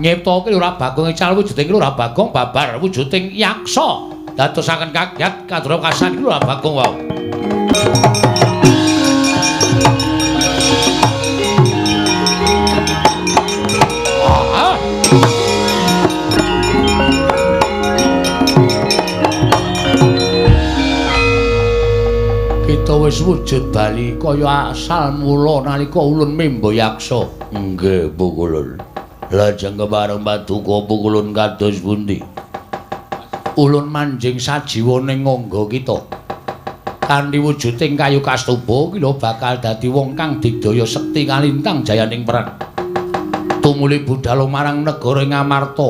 nyiptake Lurah Bagong ical wujuding Lurah Bagong babar wujuding yaksa dadosaken kagyat kadra kasan Lurah Bagong wau. Kita wis wujud bali kaya asal mula nalika ulun mimba yaksa. Nggih, Bu Kulun. Lajeng kepareng paduka Bu Kulun kados pundi? Ulun manjing sajiwaning ngangga kita. Kanthi wujuding kayu kastuba kila bakal dadi wong kang digdaya sekti kalintang jayaning perang. Tumuli budhal marang negara Ngamarta.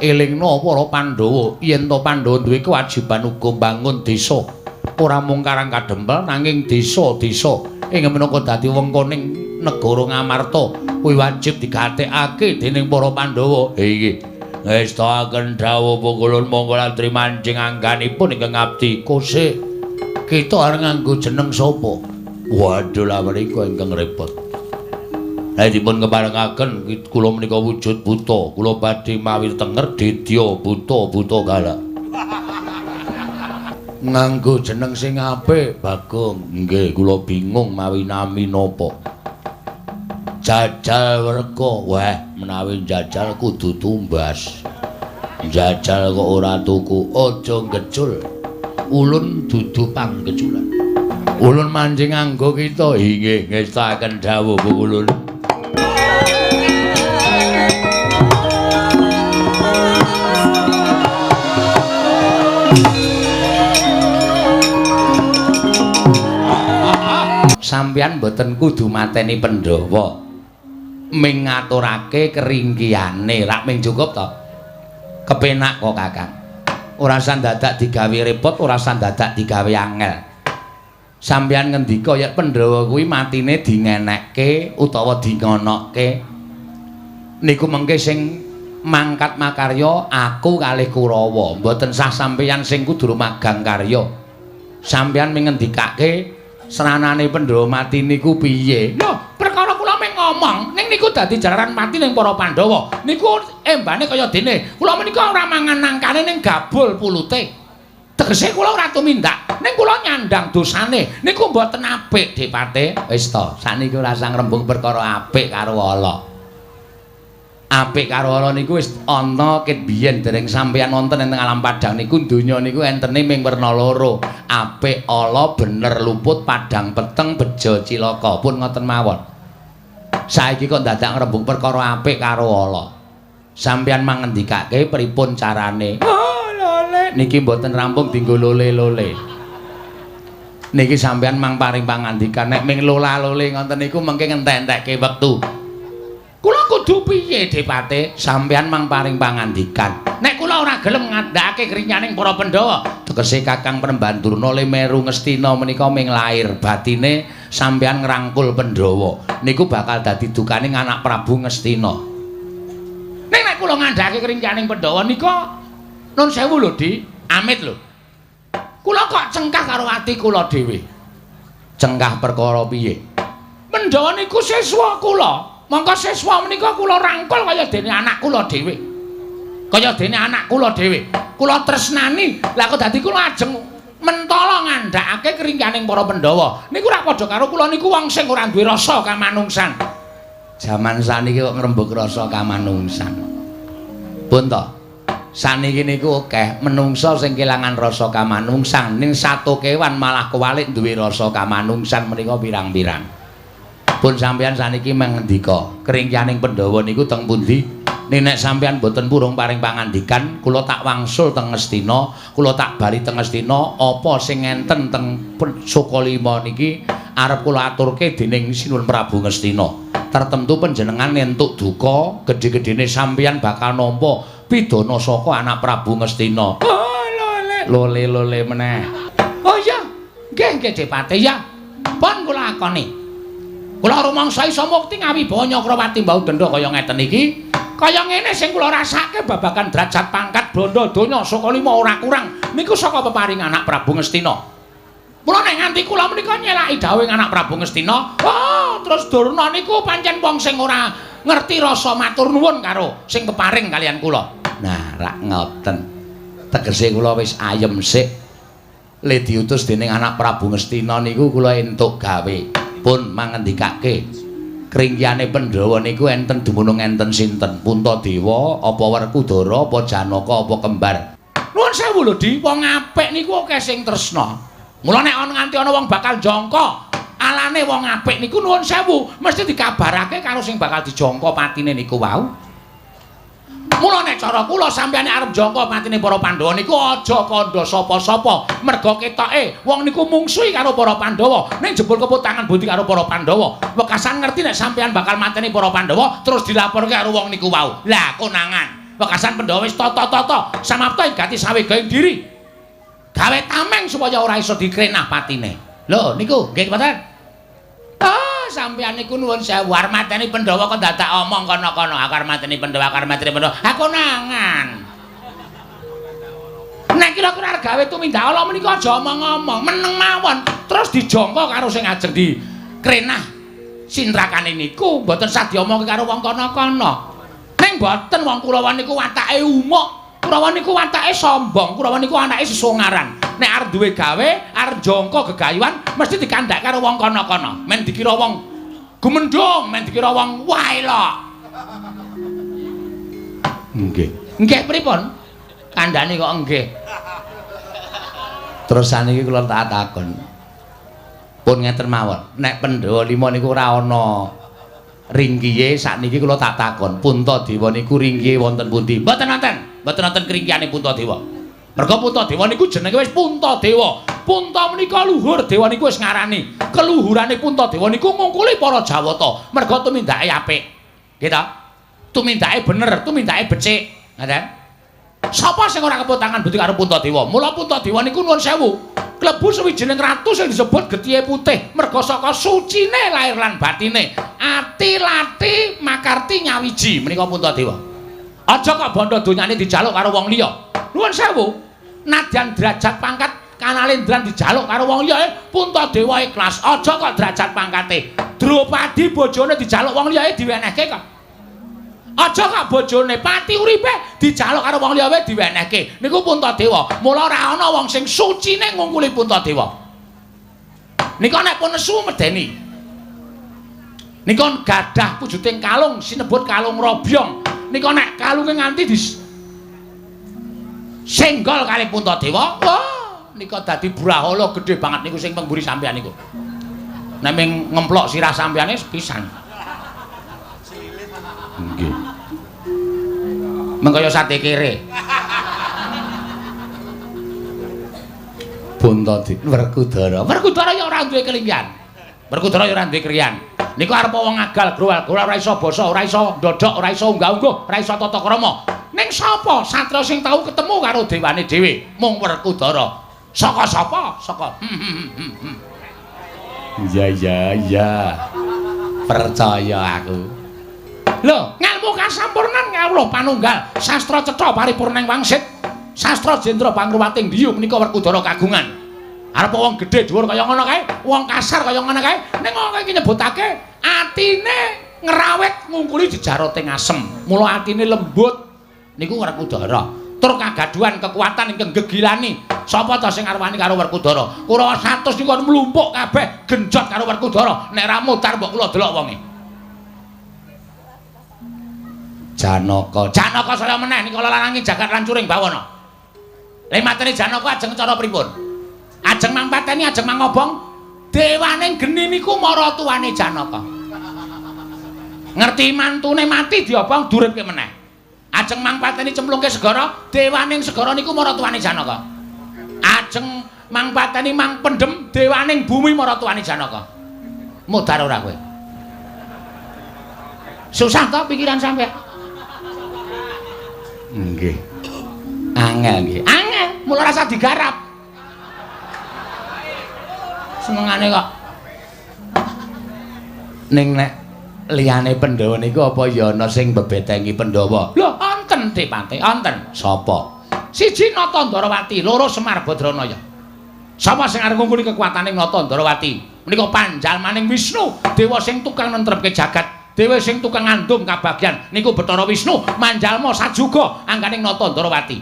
Elingna para Pandhawa yen to Pandhawa duwe kewajiban uga mbangun desa. Ora mung karang kadempel nanging desa-desa ing menapa dadi wengkoning negara Ngamarta kuwi wajib digatekake dening para Pandhawa. Nggih. Ngestaken dawuh pukulun monggo latri manjing angganipun ingkang abdi kosih. Kita arep nganggo jeneng sapa? Waduh la menika ingkang repot. Lah dipun keparengaken kula menika wujud buta, kula badhe mawi tenger dedya buta galak. Nganggo jeneng sing apik, Bagong. Nggih, kula bingung mawi nami napa. Jajal Werka. Wah, menawi jajal kudu tumbas. Jajal kok ora tuku, aja ngecul. Ulun dudu panggeculan. Ulun manjing nganggo kita. Inggih, ngestaken dawuh Bu Ulun. Sampeyan mboten kudu mateni Pandhawa. Ming ngaturake keringkiyane, rak ming cukup to. Kepenak kok Kakang. Ora usah dadak digawe repot, ora usah dadak digawe angel. Sampeyan ngendika yen Pandhawa kuwi matine dingenekke utawa dingonokke. Niku mengke sing mangkat makarya aku kalih Kurawa, mboten sah sampeyan sing kudu magang karya. Sampeyan ming ngendikake seranane Pandhawa mati niku piye? Lho, perkara kula meng ngomong, ning niku dadi jalaran mati ning para Pandhawa. Niku embane kaya dene, kula menika ora mangan nangkane ning gabul pulute. Tegese kula ora tumindak, ning kula nyandang dosane. Niku mboten apik, Dipate. Wis to, sakniki ora sang rembug perkara apik karo Allah. Apik karo Allah niku wis ana ket biyen dereng sampeyan wonten ing alam padang niku donya niku entene ming werna loro. Apik Allah bener luput padang peteng bejo cilaka pun ngoten mawon. Saiki kok dadak ngrembug perkara apik karo Allah. Sampeyan mangendikake pripun carane? Oh, lole. Niki mboten rampung dienggo lole-lole. Niki sampeyan mang paring pangandikan nek ming lola-lole ngoten niku mengke ngentek-entekke wektu. Kula kudu piye, Dipate? Sampeyan mang paring pangandikan. Nek kula ora gelem ngandhakake krinyaning para Pandhawa, tegese Kakang Prembandurna Lemeru Ngastina menika ming lair batine sampeyan ngrangkul Pandhawa. Niku bakal dadi dukaning anak Prabu Ngastina. Nek kula ngandhakake krinyaning Pandhawa nika nun sewu lho, Di. Amit lho. Kula kok cengkah karo ati kula dhewe. Cengkah perkara piye? Pandhawa niku siswa kula. Mongko siswa menika kula rangkul kaya dene anak kula dhewe. Kaya dene anak kula dhewe. Kula tresnani. Lah kok dadi kula ajeng mentala ngandhakake kringyaning para Pandhawa. Niku ora padha karo kula niku wong sing ora duwe rasa kamanungsan. Jaman saniki kok ngrembug rasa kamanungsan. Pun to. Saniki niku akeh menungsa sing kelangan rasa kamanungsan, ning satu kewan malah kewalik duwe rasa kamanungsan menika pirang-pirang. Pun sampeyan saniki mengendika kringyaning Pandhawa niku teng pundi? Nek sampeyan boten purung paring pangandikan, kula tak wangsul teng Ngastina, kula tak bali teng Ngastina, apa sing enten teng Sukalima niki arep kula aturke dening Sinuwun Prabu Ngastina. Tertentu panjenengan entuk duka, gedhe-gedhene sampeyan bakal nampa pidana saka anak Prabu Ngastina. Oh, lole meneh. Oh iya, nggih Dipate ya. Pun kula akoni. Kula rumangsa isa mukti ngawibawa Nyakrawati mbau denda kaya ngeten iki. Kaya ngene sing kula rasake babagan derajat pangkat blanda donya Sukalima ora kurang niku saka peparing anak Prabu Ngastina. Mula nek nganti kula menika nyelaki dawuh anak Prabu Ngastina, oh terus Durna niku pancen wong sing ora ngerti rasa matur nuwun karo sing keparing kalian kula. Nah, rak ngoten. Tegese kula wis ayem sik. Le diutus dening anak Prabu Ngastina niku kula entuk gawe. Pun mangendikake kringgiyane Pandhawa niku enten dumunung enten sinten? Puntadewa apa Werkudara apa Janaka apa kembar? Nuwun sewu lho, Di, wong apik niku akeh sing tresna. Mula nek nganti ana wong bakal jangka alane wong apik niku nuwun sewu, mesti dikabarake karo sing bakal dijangka patine niku wau. Mula nek cara kula sampeyan arep jangka patine para Pandhawa niku aja kandha sapa-sapa, merga ketoke wong niku mungsuhi karo para Pandhawa, ning jebul keput tangan budi karo para Pandhawa. Wekasan ngerti nek sampeyan bakal mateni para Pandhawa terus dilaporke karo wong niku wau. Lah konangan. Wekasan Pandhawa wis tata-tata samapta gati sawegaing diri. Gawe tameng supaya ora iso dikrenah patine. Lho niku nggih mboten? Ah, sampeyan niku nuwun sewu arep mateni Pandhawa kok dadak omong kono-kono. Aku arep mateni Pandhawa, arep mateni Pandhawa. Ha konangan. Nek kira-kira arep gawe tumindak ala menika aja omong-omong, meneng mawon. Terus dijangka karo sing ajeng dikrenah sindrakane niku mboten sadya omongke karo wong kono-kono. Ning mboten wong Kurawa niku watake umuk, Kurawa niku watake sombong, Kurawa niku anake sesongaran. Nek arep duwe gawe, arep jangka gegayuhan mesti dikandhak karo wong kono-kono. Men dikira wong gumendhong, men dikira wong waelok. Nggih. Nggih pripun? Kandhane kok nggih. Terus saniki kula tak takon. Pun ngeten mawon, nek Pandhawa 5 niku ora ana ringgihe sakniki kula tak takon, Puntadewa niku ringgihe wonten pundi? Mboten wonten kringgiyane Puntadewa. Merga Puntadewa niku jenenge wis Puntadewa. Punta menika luhur, dewa niku wis ngarani. Keluhurane Puntadewa niku ngungkuli para Jawata. Merga tumindake apik. Nggih ta? Tumindake bener, tumindake becik. Ngoten. Sapa sing ora keput tangan budi karo Puntadewa? Mula Puntadewa niku nuwun sewu. Klebu sawijining ratu sing disebut Getihé Putih, merga saka sucine lair lan batine, ati lati makarti nyawiji menika Puntadewa. Aja kok bondo donyane dijaluk karo wong liya. Nuwun sewu, nadyan derajat pangkat Kanalendran dijaluk karo wong liya, Puntadewa ikhlas. Aja kok derajat pangkate Drupadi bojone dijaluk wong liya diwenehke kok. Aja kok bojone pati uripe dijaluk karo wong liya wae diwenehke. Niku Puntadewa. Mula ora ana wong sing sucine ngungkuli Puntadewa. Nika nek pun nesu medeni. Nika gadah wujuding kalung sinebut kalung robyong. Nika nek kalunge nganti senggol kali Puntadewa, wah nika dadi brahala gedhe banget niku sing pengguri sampeyan niku. Nek ming ngemplok sirah sampeyane pisan. Nggih. Mengkaya sate kere. Puntadewa Werkudara ya ora duwe kelinggihan. Werkudara ya ora duwe kriyan. Niku arep wong agal growal-growal ora iso basa, ora iso ndodhok, ora iso unggah-ungguh, ora iso tata krama. Ning sapa satra sing tau ketemu karo dewane dhewe? Mung Werkudara. Saka sapa? Saka. Iya. Percaya aku. Lho, ngelmu kasampurnan ngawuh panunggal, sastra cetha paripurning wangsit, sastra jendra pangruwating diyu menika Werkudara kagungan. Arep wong gedhe dhuwur kaya ngono kae, wong kasar kaya ngono kae, ning kok iki nyebutake atine ngrawet ngungkuli jejaroting asem. Mula atine lembut niku Werkudara. Tur kagaduhan kekuatan ingkang gegilani. Sapa ta sing arwani karo Werkudara? Kurawa 100 niku mlumpuk kabeh genjot karo Werkudara. Nek ra mutar mbok kula delok wonge. Janaka saya meneh nika larange jagat lan curing bawana. Lha matene Janaka ajeng cara pripun? Ajeng mangpateni ajeng mangobong dewaning geni niku mara tuwane Janaka. Ngerti mantune mati diobong duripke meneh. Ajeng mangpateni cemplungke segara, dewaning segara niku mara tuwane Janaka. Ajeng mangpateni mang pendem dewaning bumi mara tuwane Janaka. Mudhar ora kowe? Susah to pikiran sampe? Nggih. Angel nggih. Angel, mula rasa digarap. Senengane kok. Ning nek liyane Pandhawa niku apa ya ana sing bebetengi Pandhawa? Lho, wonten Depate, wonten. Sapa? Siji Natandrawati, loro Semar Badranaya. Sapa sing arep ngungkuli kekuatane Natandrawati? Menika panjalmaning Wisnu, dewa sing tukang nentrepke jagat Dewe sing tukang ngandum kabagyan niku Bathara Wisnu manjalma sajuga angganing Nata Ndarawati.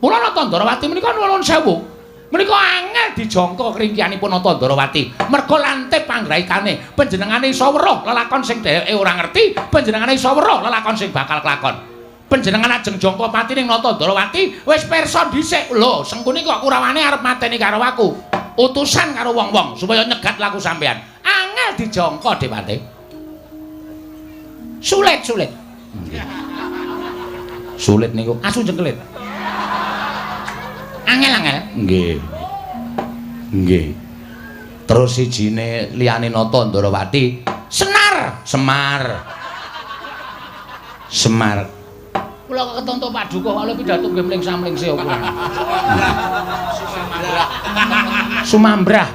Mula Nata Ndarawati menika nuwun sewu. Menika angel dijangka kringkianipun Nata Ndarawati. Merga lantip panggraitane panjenengane iso weruh lelakon sing dheweke ora ngerti, panjenengane iso weruh lelakon sing bakal kelakon. Panjenengan ajeng jangka pati ning Nata Ndarawati wis pirsa dhisik lho, Sengkuni kok Kurawane arep mateni karo aku. Utusan karo wong-wong supaya nyegat laku sampean. Angel dijangka Dewate. Sulit. Sulit niku asu jengkelit. Angel. Nggih. Terus sijine liyane Nata Ndarawati, Semar. Kula kok ketonton paduka kok pidhato nggih mling-samlingse kok. Sumambrah.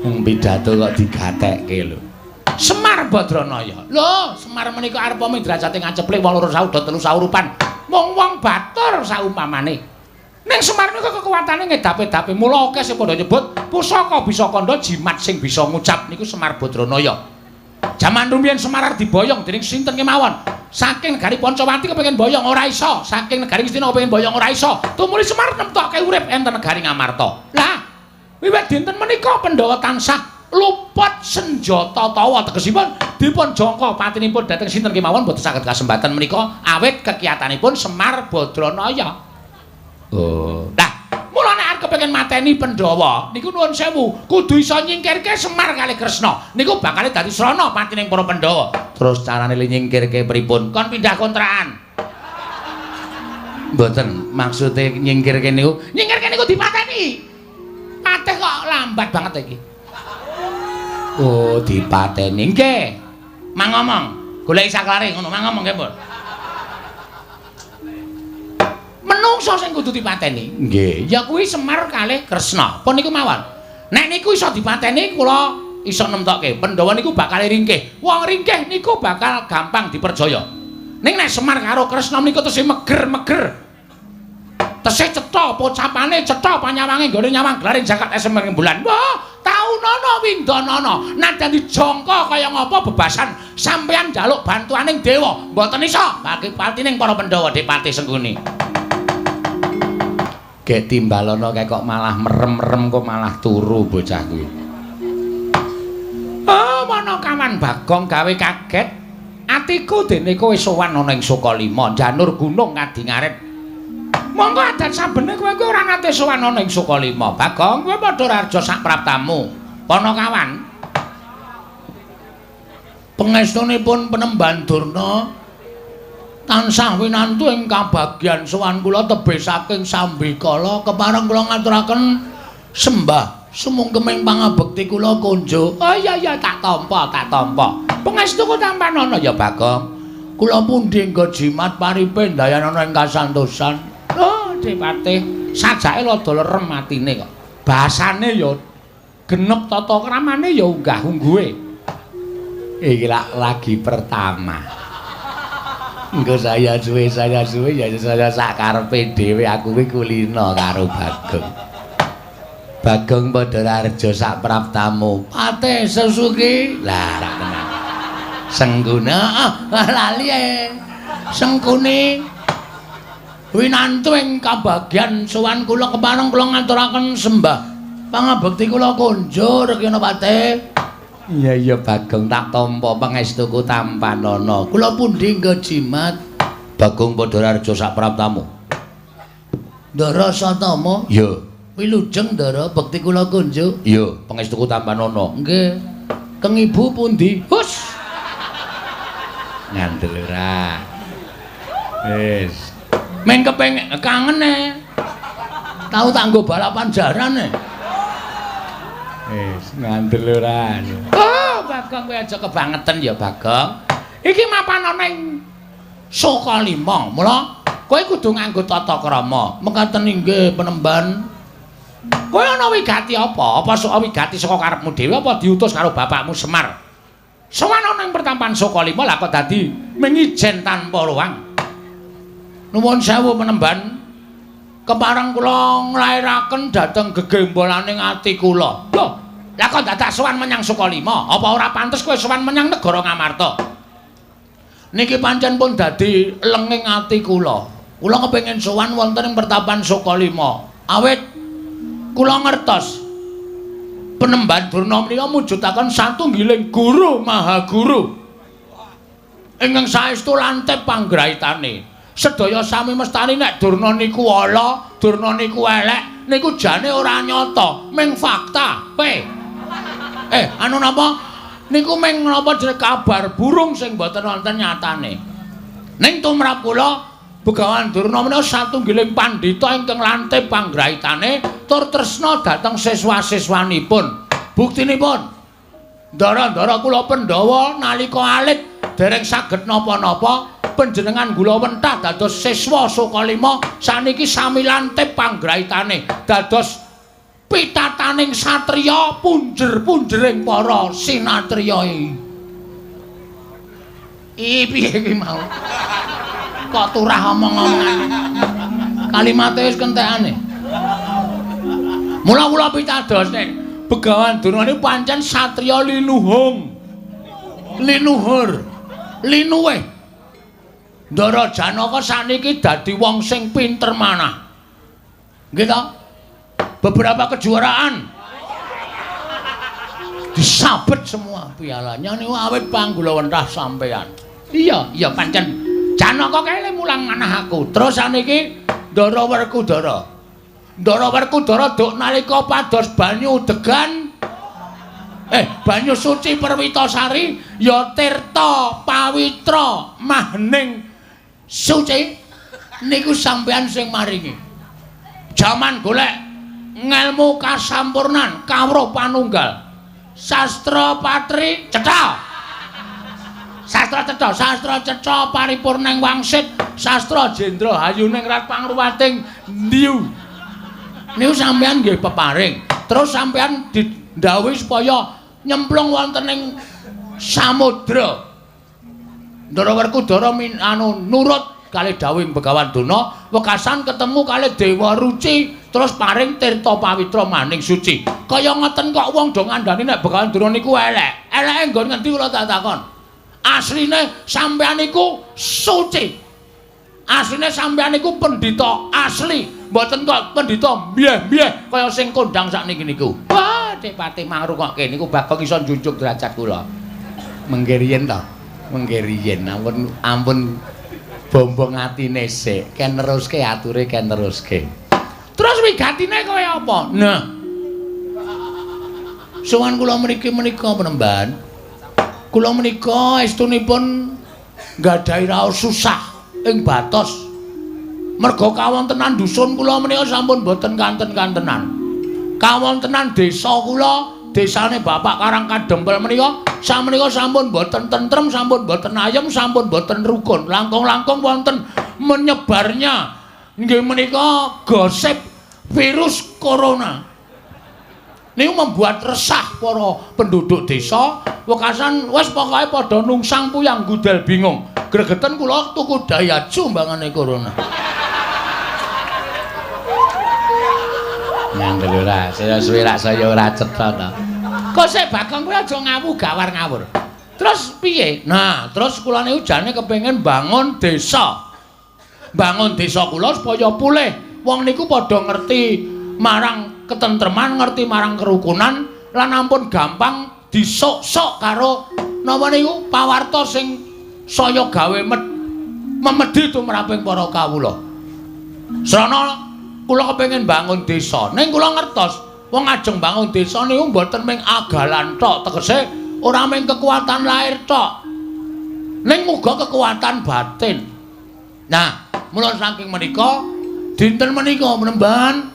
Wong pidhato kok digatekke lho. Semar Badranaya. Lho, Semar menika arep mung derajate ngaceplek 8 sauda 3 saurupan. Wong-wong batur saumpamane. Ning Semar niku kekuwatane ngedape-dape. Mula akeh sing padha nyebut pusaka bisa kandha jimat sing bisa ngucap niku Semar Badranaya. Jaman rumiyin Semar diboyong dening sinten kemawon. Saking negari Pancawati kepengin boyong ora iso, saking negari Ngastina kepengin boyong ora iso. Tumuli Semar nemtokke urip enten negari Ngamarta. Lah, wiwit dinten menika Pandhawa tansah luput senjata tawa tegesipun dipun jangka patinipun dhateng sinten kemawon boten saged kasempatan menika awit kekiyatanipun Semar Badranaya. Oh, nah mulane arep kepengin mateni Pandhawa niku nuwun sewu kudu iso nyingkirke Semar kalih Kresna niku bakal dadi srana patining para Pandhawa. Terus carane nyingkirke pripun? Kon pindah kontrakan. Mboten maksude nyingkirke niku dipateni. Patih kok lambat banget iki. Oh, dipateni nggih. Mang ngomong, goleki saklare ngono, mang ngomong nggih, Pun. Menungso sing kudu dipateni. Nggih, ya kuwi Semar kalih Kresna. Pun niku mawon. Nek niku iso dipateni kula iso nemtokke Pandhawa niku bakal ringkih. Wong ringkih niku bakal gampang dipercaya. Ning nek Semar karo Kresna niku tesih meger-meger. Tesih cetha pocapane, cetha panyawange nggone nyawang glaring jagat esem bulan. Wah, taunana windanana. Nadyan dijangka kaya ngapa bebasan sampeyan njaluk bantuaning dewa. Mboten iso bagi patining para Pandhawa Depati Sengkuni. Gek timbalana kae kok malah merem-merem kok malah turu bocah kuwi. Oh, mana kawan Bagong gawe kaget. Atiku dene kowe sowan ana ing Sukalima, janur gunung kadingaret. Monggo adat sabene kowe kuwi ora nate sowan ana ing Sukalima. Bagong kowe padha raja sak praptamu. Panakawan. Pangestunipun Penemban Durna tansah winantu ing kabagyan sowan kula tebih saking Sambikala kepareng kula ngaturaken sembah sumungkeming pangabekti kula kunjuk. Oh iya tak tampa. Pangestuku tampanana ya Bagong. Kula pundi nggo jimat paripe ndayanana ing kasantosan. Oh, Depati, sajake rada lerem atine kok. Basane ya genep tata kramane ya unggah-ungguhe. Iki lagi pertama. Engko saya suwe ya saya sakarepe dhewe aku kuwi kulino karo Bagong. Bagong padha raja sak praptamu. Pate Sesuki. Lah, ra tenan. Sengguna lali Sengkuni. Winantu ing kabagyan sowan kula kepareng kula ngaturaken sembah pangabekti kula kunjur kena Pate. Iya Bagong tak tampa pangestuku tampanana. Kula pundi nggo jimat. Bagong padha raja sak praptamu. Ndara Satama? Iya. Wilujeng Ndara bekti kula kunjuk? Iya, pangestuku tampanana. Nggih. Keng ibu pundi? Hus. Ngandel ora. Wis. Men kepengin kangen Tahu tak nggo balapan jaran Wis ngandel ora. Oh, Bagong kowe aja kebangetan ya, Bagong. Iki mapan ana ing Sukalima. Mula kowe kudu nganggo tata krama. Mekaten inggih Penemban. Kowe ana wigati apa? Apa sok wigati saka karepmu dhewe apa diutus karo bapakmu Semar? Sowan ana ing pertampan Sukalima lah kok dadi mengijen tanpa ruang. Nuwun sewu Penemban. Kepareng kula nglairaken dhateng gegembolaning ati kula. Lho, Lah kok dadak sowan menyang Sukalima? Apa ora pantes kowe sowan menyang negara Ngamarta? Niki pancen pun dadi lenging ati kula. Kula kepengin sowan wonten ing pertapan Sukalima. Awit kula ngertos Penemban Durna menika mujudaken satunggiling guru maha guru. Ingkang saestu lantip panggraitane. Sedaya sami mestani nek Durna niku ala, Durna niku elek, niku jane ora nyata, ming fakta. Anu napa? Niku ming napa jeneng kabar burung sing boten wonten nyatane. Ning tumrap kula Begawan Durna menika satunggiling pandhita ingkang lantip panggraitane tur tresna dhateng siswa-siswanipun. Buktinipun ndara-ndara kula Pandhawa nalika alit dereng saged napa-napa panjenengan kula wentah dados siswa Sukalima saniki sami lantip panggraitane dados pitataning satriya punjer-punjering para sinatriya piye iki mau kok turah omong-omongan kalimate wis kentekane mula kula pitados nek Begawan Durna niku pancen satriya linuhung linuhur linuwih Ndara Janaka saniki dadi wong sing pinter manah nggih ta beberapa kejuaraan disabet semua pialanya niku awit panggulawentah sampean iya pancen Janaka kae mulang manah aku terus saniki Ndara Werkudara duk nalika pados banyu degan banyu suci Perwitasari ya tirta pawitra mahning suci niku sampean sing maringi jaman golek ngelmu kasampurnan kawruh panunggal sastra patri cetha sastra cetha paripurning wangsit sastra jendra hayuning rat pangruwating ndiu niku sampean nggih peparing terus sampean didhawuhi supaya nyemplung wonten ing samudra Ndara Werkudara nurut kalih dawuhing Begawan Durna wekasan ketemu kalih Dewa Ruci terus paring tirta pawitra maning suci kaya ngoten kok wong do ngandhani nek Begawan Durna niku eleke nggon ngendi kula tak takon asline sampean niku suci asline sampean niku pendhita asli mboten kok pendhita mbiyeh-mbiyeh kaya sing kondang sakniki niku. Wah, cepate mangrukokke niku bakal iso njunjung derajat kula. Mengke riyen to. Mengke riyen ampun bombong atine sik. Ken neruske ature ken neruske. Terus wigatine kaya apa? Nah. Sowan kula mriki menika Penemban. Kula menika estunipun nggadahi raos susah ing batos. Merga kawontenan dusun kula menika sampun boten kanten-kantenan. Kawontenan desa kula, desane Bapak Karangkadempel menika sameneika sampun boten tentrem, sampun boten ayem, sampun boten rukun. Langkung-langkung wonten menyebarnya nggih menika gosip virus corona. Niku membuat resah para penduduk desa, wekasan wis pokoke padha nungsang puyang gudel bingung. Gregeten kula tuku dayaju mbangane corona. Ngandel ora, saya suwe rak saya ora cetha to. Kok sik Bagong kuwi aja ngawu gawar ngawur. Terus piye? Nah, terus kula niku jane kepengin bangun desa. Bangun desa kula supaya pulih. Wong niku padha ngerti marang ketentreman, ngerti marang kerukunan lan ampun gampang disok-sok karo napa niku pawarta sing saya gawe memedhi tumraping para kawula. Srana kula kepengin bangun desa. Ning kula ngertos wong ajeng bangun desa niku mboten mung agalan tok, tegese ora mung kekuatan lahir tok. Ning uga kekuatan batin. Nah, mula saking menika dinten menika Penemban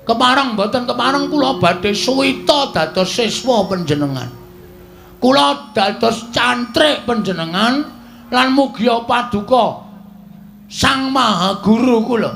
kepareng mboten kepareng kula badhe suwita dados siswa panjenengan. Kula dados cantrik panjenengan lan mugi paduka Sang Maha Guru kula.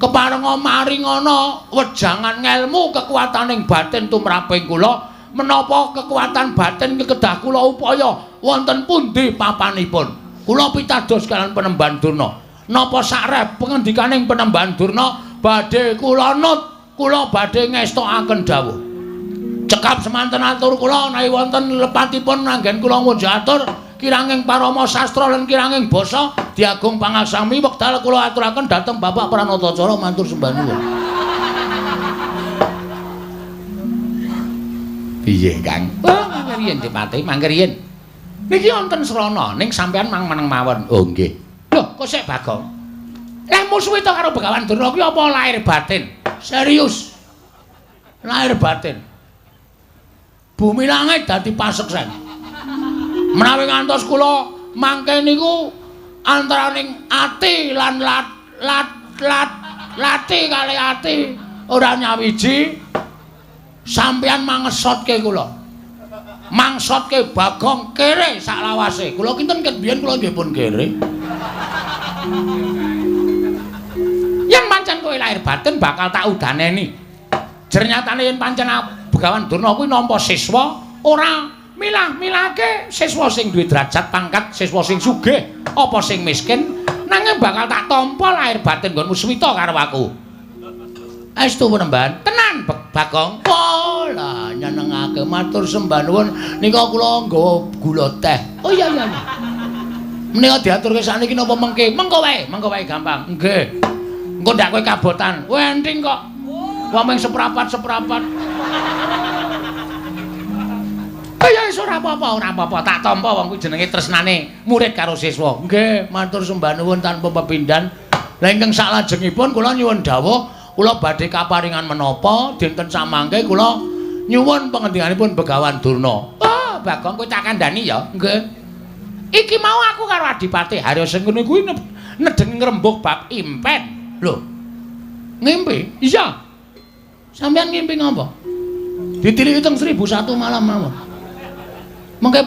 Keparenga maring ana wejangan ngelmu kekuataning batin tumraping kula menapa kekuatan batin kedah kula upaya wonten pundi papanipun kula pitados kalian Penemban Durna napa sakrep pengendikaning Penemban Durna badhe kula nut kula badhe ngestokaken dawuh Sekap semanten atur kula nawi wonten lepatipun anggen kula ngunjatur kiranging parama sastra lan kiranging basa diagung pangaksami wekdal kula aturaken dhateng Bapak Pranatacara matur sembah nuwun. Piye, Kang? Oh, mangke riyen Dipati, mangke riyen. Niki wonten srana ning sampean meneng mawon. Oh, nggih. Lho, kok sik Bagong? Lah musuh itu karo Begawan Durna kuwi apa lahir batin? Serius. Lahir batin. Bumi langit dadi paseksen. Menawi ngantos kula mangke niku antaraning ati lan lati kali ati ora nyawiji sampeyan mangesotke kula. Mangsotke Bagong kere sak lawase. Kula kinten ket biyen kula nggih pun kere. Yen pancen kowe lahir batin bakal tak udaneni. Jernyatane yen pancen Begawan Durna kuwi nampa siswa ora milah-milahke siswa sing duwe derajat pangkat, siswa sing sugih apa sing miskin, nanging bakal tak tampa lahir batin nggonmu swita karo aku. Estu penemban, tenan Bagong. Pola nyenengake matur sembah nuwun nika kula nggawa gula teh. Oh iya. Menika diaturke sakniki napa mengke? Mengko wae gampang. Nggih. Engko ndak kowe kabotan. Wenting kok. Wong mung seprapat-seprapat. Ya wis ora apa-apa. Tak tampa wong kuwi jenenge tresnane murid karo siswa. Nggih, matur sembah nuwun tanpa pepindhan. Lah ingkang salajengipun kula nyuwun dawuh kula badhe kaparingan menapa dinten samangke kula nyuwun pangendikaanipun Begawan Durna. Oh, Bagong kowe tak kandhani ya. Nggih. Iki mau aku karo Adipati Harya Sengkuni kuwi nedeng ngrembug bab impen. Lho. Ngimpi? Iya. Sampeyan ngimpi ngapa? Ditiliki teng 1001 malam mawon. Mengke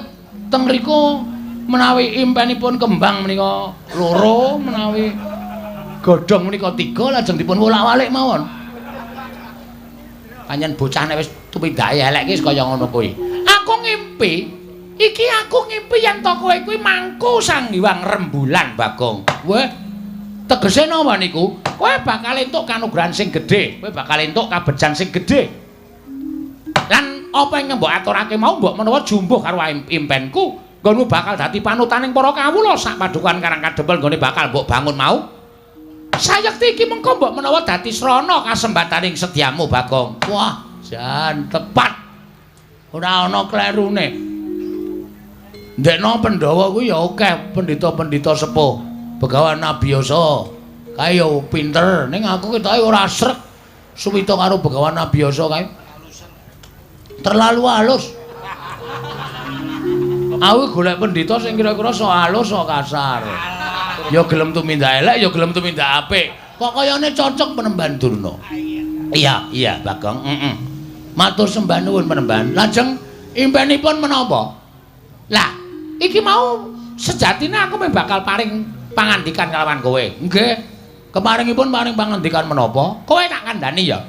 teng mriku menawi impenipun kembang menika loro, menawi godhong menika 3 lajeng dipun wolak-walik mawon. Panjen bocah nek wis tumindake elek iki kaya ngono kuwi. Aku ngimpi, iki aku ngimpi yen to kowe kuwi mangku Sang Hyang Rembulan, Bagong. Weh, tegese napa niku? Kowe bakal entuk kanugrahan sing gedhe, kowe bakal entuk kabejan sing gedhe. Lan apa yang mbok aturake mau mbok menawa jumbuh karo impenku, nggonmu bakal dadi panutaning para kawula sak padukan Karang Kadempel nggone bakal mbok bangun mau. Sayekti iki mengko mbok menawa dadi srana kasembataning sediamu, Bagong. Wah, jan tepat. Ora ana klerune. Ndekno Pandhawa kuwi ya akeh pendhita-pendhita sepuh. Begawan Abiyasa kae ya pinter, ning aku ketoke ora srek suwita karo Begawan Abiyasa kae. Terlalu halus. Aku golek pendhita sing kira-kira so halus so kasar. Ya gelem tumindak elek, ya gelem tumindak apik. Kok kayane cocok Penemban Durna. Iya, Bagong. Matur sembah nuwun Penemban. Lajeng impenipun menapa? Lah, iki mau sejatine aku bakal paring pangandikan kalawan kowe. Nggih. Kemaringipun paring pangandikan menapa? Kowe tak kandhani ya.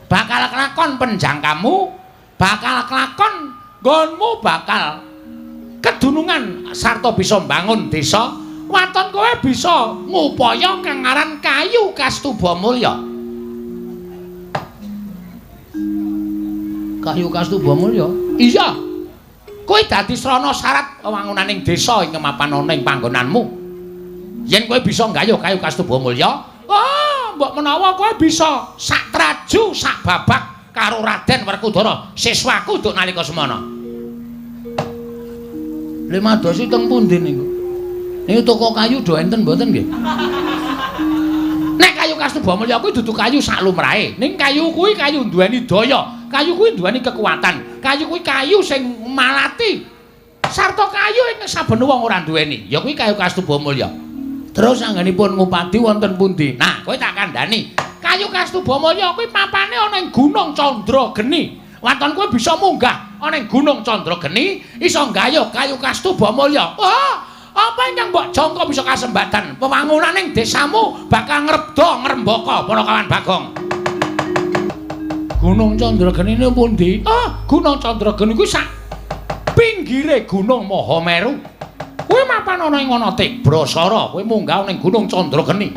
Bakal kelakon penjangkamu, bakal kelakon nggonmu bakal kedunungan sarta bisa mbangun desa. Waton kowe bisa ngupaya kang aran Kayu Kastuba Mulya. Kayu Kastuba Mulya? Iya. Kowe dadi srana syarat wangunaning desa ing kemapan ana ing panggonanmu. Yen kowe bisa nggayuh Kayu Kastuba Mulya, oh, mbok menawa kowe bisa sak traju sak babak karo Raden Werkudara, siswaku nduk nalika semana. Lha madosi teng pundi niku? Niku toko kayu do enten mboten nggih? Nek Kayu Kastuba Mulya kuwi dudu kayu sak lumrahe. Ning kayu kuwi kayu duweni daya, kayu kuwi duweni kekuatan. Kayu kuwi kayu sing malati. Sarta kayu ing saben wong ora duweni. Ya kuwi Kayu Kastuba Mulya. Terus anggenipun ngupadi wonten pundi? Nah, kowe tak kandhani. Kayu Kastuba Mulya kuwi papane ana ing Gunung Candrageni. Waton kowe bisa munggah ana ing Gunung Candrageni, iso nggayuh Kayu Kastuba Mulya. Oh, apa ingkang mbok jangka bisa kasembatan? Pewangunaning desamu bakal ngrembaka para kawan Bagong. Gunung Candrageni niku pundi? Oh, Gunung Candrageni kuwi sak pinggire Gunung Mahameru. Kowe mapan ana ing ana Tibrasara, kowe munggah ning Gunung Candrageni.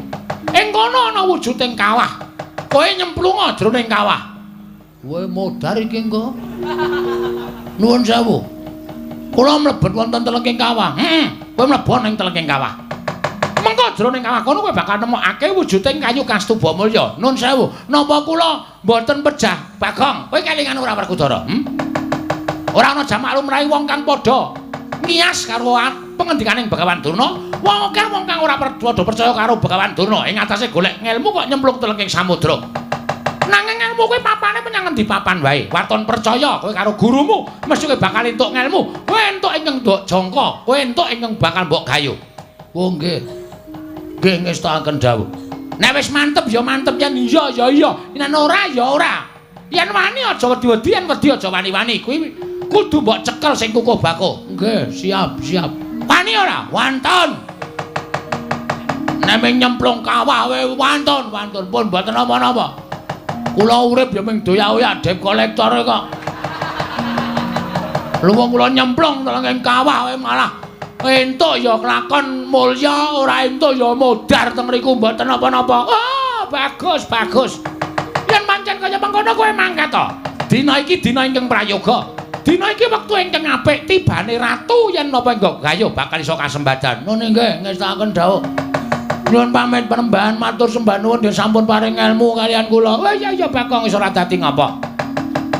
Ing kono ana wujuding kawah. Kowe nyemplunga jroning kawah. Kowe modar iki engko. Nuwun sewu. Kula mlebet wonten Telenging Kawah. Kowe mlebon ning Telenging Kawah. Mengko jroning kawah kono kowe bakal nemokake wujuding kayu Kastuba Mulya. Nuwun sewu. Napa kula mboten pejah, Bagong? Kowe kelingan ora Werkudara? Ora ana jamak lumrahe wong kang padha ngiyas karo pengendikaning Begawan Durna. Wong akeh wong kang ora padha percaya karo Begawan Durna ing atase golek ngelmu kok nyemplung Telenging samudra. Nanging ngelmu kuwi papane menyang endi papan wae. Waton percaya kowe karo gurumu, mesti kowe bakal entuk ngelmu. Kowe entuk ingkang mbok jangka, kowe entuk ingkang bakal mbok gayu. Oh nggih. Nggih ngestaken dawuh. Nek wis mantep ya mantep, yen iya ya iya, yen ora ya ora. Yen wani aja wedi-wedi, yen wedi aja wani-wani. Kuwi kudu mbok cekel sing kukuh bako. Nggih, siap. Wani ora? Wonten. Nek nyemplung kawah wae wonten pun mboten apa-apa. Kula urip ya mung doyak-oyak dep kolektor kok. Lha wong kula nyemplung Telenging Kawah wae malah entuk ya kelakon mulya, ora entuk ya modar teng mriku mboten apa-napa. Oh, bagus. Yen pancen kaya mengkono kowe mangkat to. Dina iki dina ingkang prayoga. Dina iki wektu ingkang apik tibane ratu yen napa engko gayuh bakal iso kasembadan. Nune nggih ngestaken dawuh. Nyuwun pamit penembahan matur sembah nuwun yen sampun paring ilmu kalian kula. Wah iya Bagong wis ora dadi ngapa.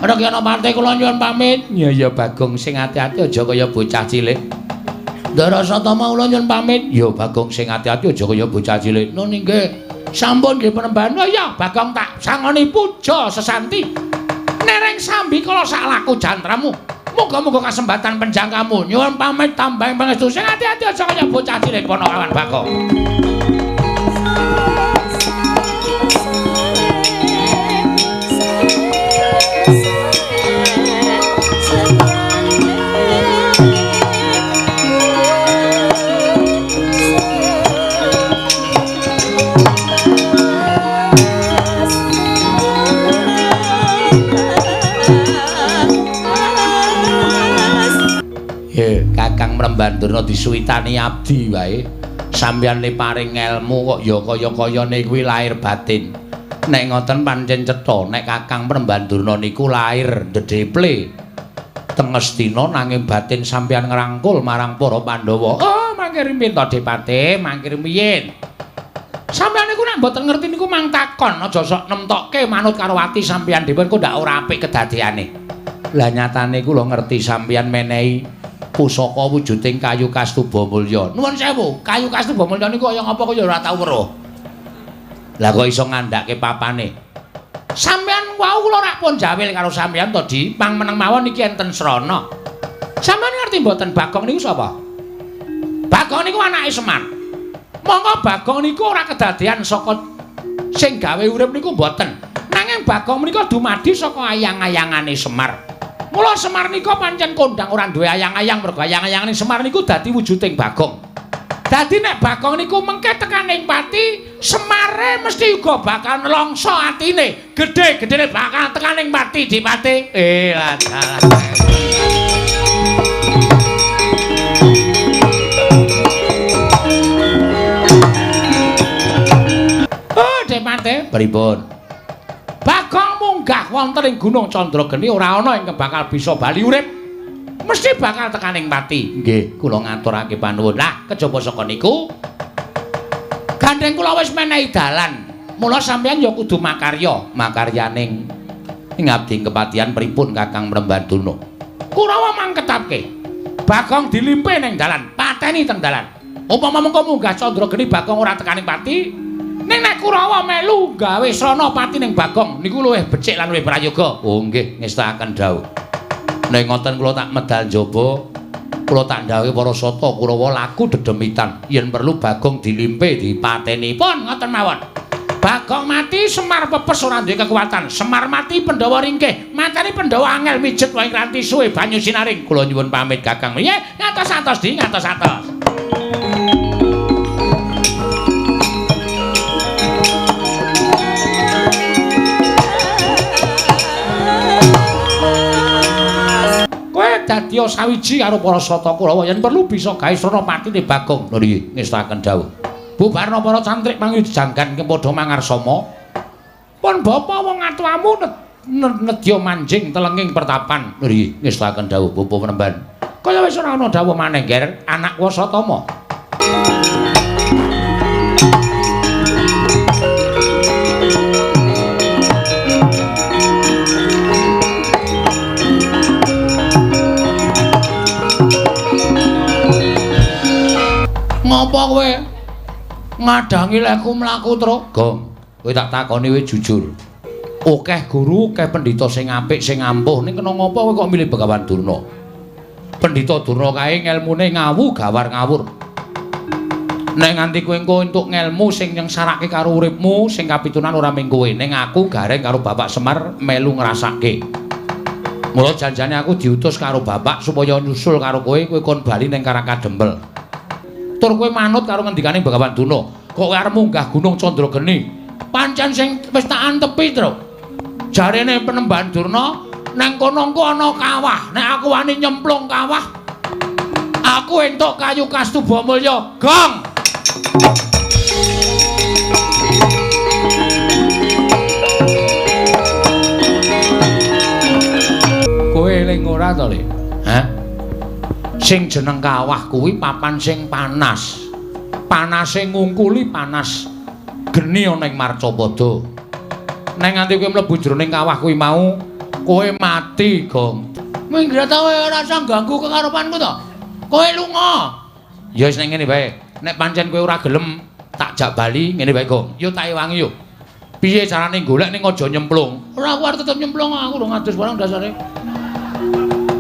Ana ki ana partai kula nyuwun pamit. Ya Bagong sing ati-ati aja kaya bocah cilik. Ndara Satama kula nyuwun pamit. Ya Bagong sing ati-ati aja kaya bocah cilik. Nun nggih. Sampun nggih penembahan. Oh iya Bagong tak sangoni puja sesanti. Nereng sambi kala sak laku jantramu. Muga-muga kasembatan penjangkamu. Nyuwun pamit tambahing pangestu sing ati-ati aja kaya bocah cilik Ponokawan Bagong. Kakang Mrembandurna disuwitani abdi wae. Sampeyan le paring ilmu kok ya kaya-kayane kuwi lahir batin. Nek ngoten pancen cetha nek Kakang Mrembandurna niku lahir ndedheple teng Astina nanging batin sampeyan ngrangkul marang para Pandhawa. Oh, mangke rimpin to Depate, mangke riyin. Sampeyan niku nek mboten ngerti niku mang takon, aja sok nemtokke manut karo ati sampeyan dhewe kok ndak ora apik kedadeane. Lah nyatane kula ngerti sampeyan menehi pusaka wujuding kayu Kastuba Mulya. Nuwun sewu, kayu Kastuba Mulya niku kaya ngapa kaya ora tau weruh. Lah kok iso ngandhake papane? Sampeyan wau kula rak pun jawil karo sampeyan to, Di. Pang meneng mawon iki enten srana. Sampeyan ngerti mboten Bagong niku sapa? Bagong niku anake Semar. Monggo Bagong niku ora kedadean saka sing gawe urip niku mboten. Nanging Bagong menika dumadi saka ayang-ayangane Semar. Mula Semar nika pancen kondang ora duwe ayang-ayang mergo ayang-ayangane Semar niku dadi wujuding Bagong. Dadi nek Bagong niku mengke tekaning pati, Semare mesti uga bakal nelongso atine. Gedhe-gedhene bakal tekaning pati Dipati. Lah dalah. Oh, Dipati, pripun? Bagong munggah wonten ing Gunung Candrageni ora ana ingkang bakal bisa bali urip. Mesti bakal tekaning pati. Nggih, kula ngaturake panuwun. Lah, kejaba saka niku gandeng kula wis menehi dalan. Mula sampeyan ya kudu makarya, makaryaning ing abdi kepatihan pripun Kakang Mrembandurna. Kurawa mangketake. Bagong dilimpe ning dalan, pateni teng dalan. Upama mengko munggah Candrageni Bagong ora tekaning pati, ning nek Kurawa melu gawe srana pati ning Bagong niku luwih becik lan luwih prayoga. Oh nggih, ngestaken dawuh. Nek ngoten kula tak medal njaba, kula tak ndhawuhi para sata Kurawa laku dedemitan. Yen perlu Bagong dilimpe dipateni. Pun ngoten mawon. Bagong mati Semar pepes ora duwe kekuatan. Semar mati Pandhawa ringkih. Mateni Pandhawa angel mijet wae nganti suwe banyu sinaring. Kula nyuwun pamit Kakang. Nggih, ngatos-atos Di, ngatos-atos. Dadi sawiji karo para sata Kurawa yen perlu bisa gawe srana patine Bagong. Lho nggih ngestaken dawuh. Bubarna para cantrik mangyu dijangganke padha mangarsama. Pun bapa wong atuamu nedya manjing telenging pertapan. Nggih, ngestaken dawuh Bapa Penemban. Kaya wis ora ana dawuh maneh, Ger, anak Wasatama. Ngapa kowe ngadangi lekku mlaku terus? Gong, kowe tak takoni kowe jujur. Akeh guru, akeh pendhita sing apik, sing ampuh, ning kena ngapa kowe kok milih Begawan Durna? Pendhita Durna kae ngelmune ngawu gawar ngawur. Nek nganti kowe engko entuk ngelmu sing nyengsarake karo uripmu, sing kapitunan ora mung kowe, ning aku gareng karo Bapak Semar melu ngrasake. Mula janjane aku diutus karo Bapak supaya nyusul karo kowe kon bali ning Karakadempel. Tur kowe manut karo ngendikane Begawan Durna. Kok arep munggah Gunung Candrageni? Pancen sing wis tak antepi, Tru. Jarene Penemban Durna nang kono engko ana kawah. Nek aku wani nyemplung kawah, aku entuk kayu kastuba mulya. Gong. Kowe eling ora to, Le? Hah? Sing jeneng kawah kuwi papan sing panas. Panase ngungkuli panas geni ana ing Marcapada. Nek nganti kowe mlebu jroning kawah kuwi mau, kowe mati, Gong. Minggir ta kowe ora usah ganggu kekarepanku to. Kowe lunga. Ya wis ning ngene bae. Nek pancen kowe ora gelem tak jak bali ngene bae, Gong. Yo tak ewangi yo. Piye carane golek ning aja nyemplung? Ora aku arep tetep nyemplung, aku lho ngadus barang dasare.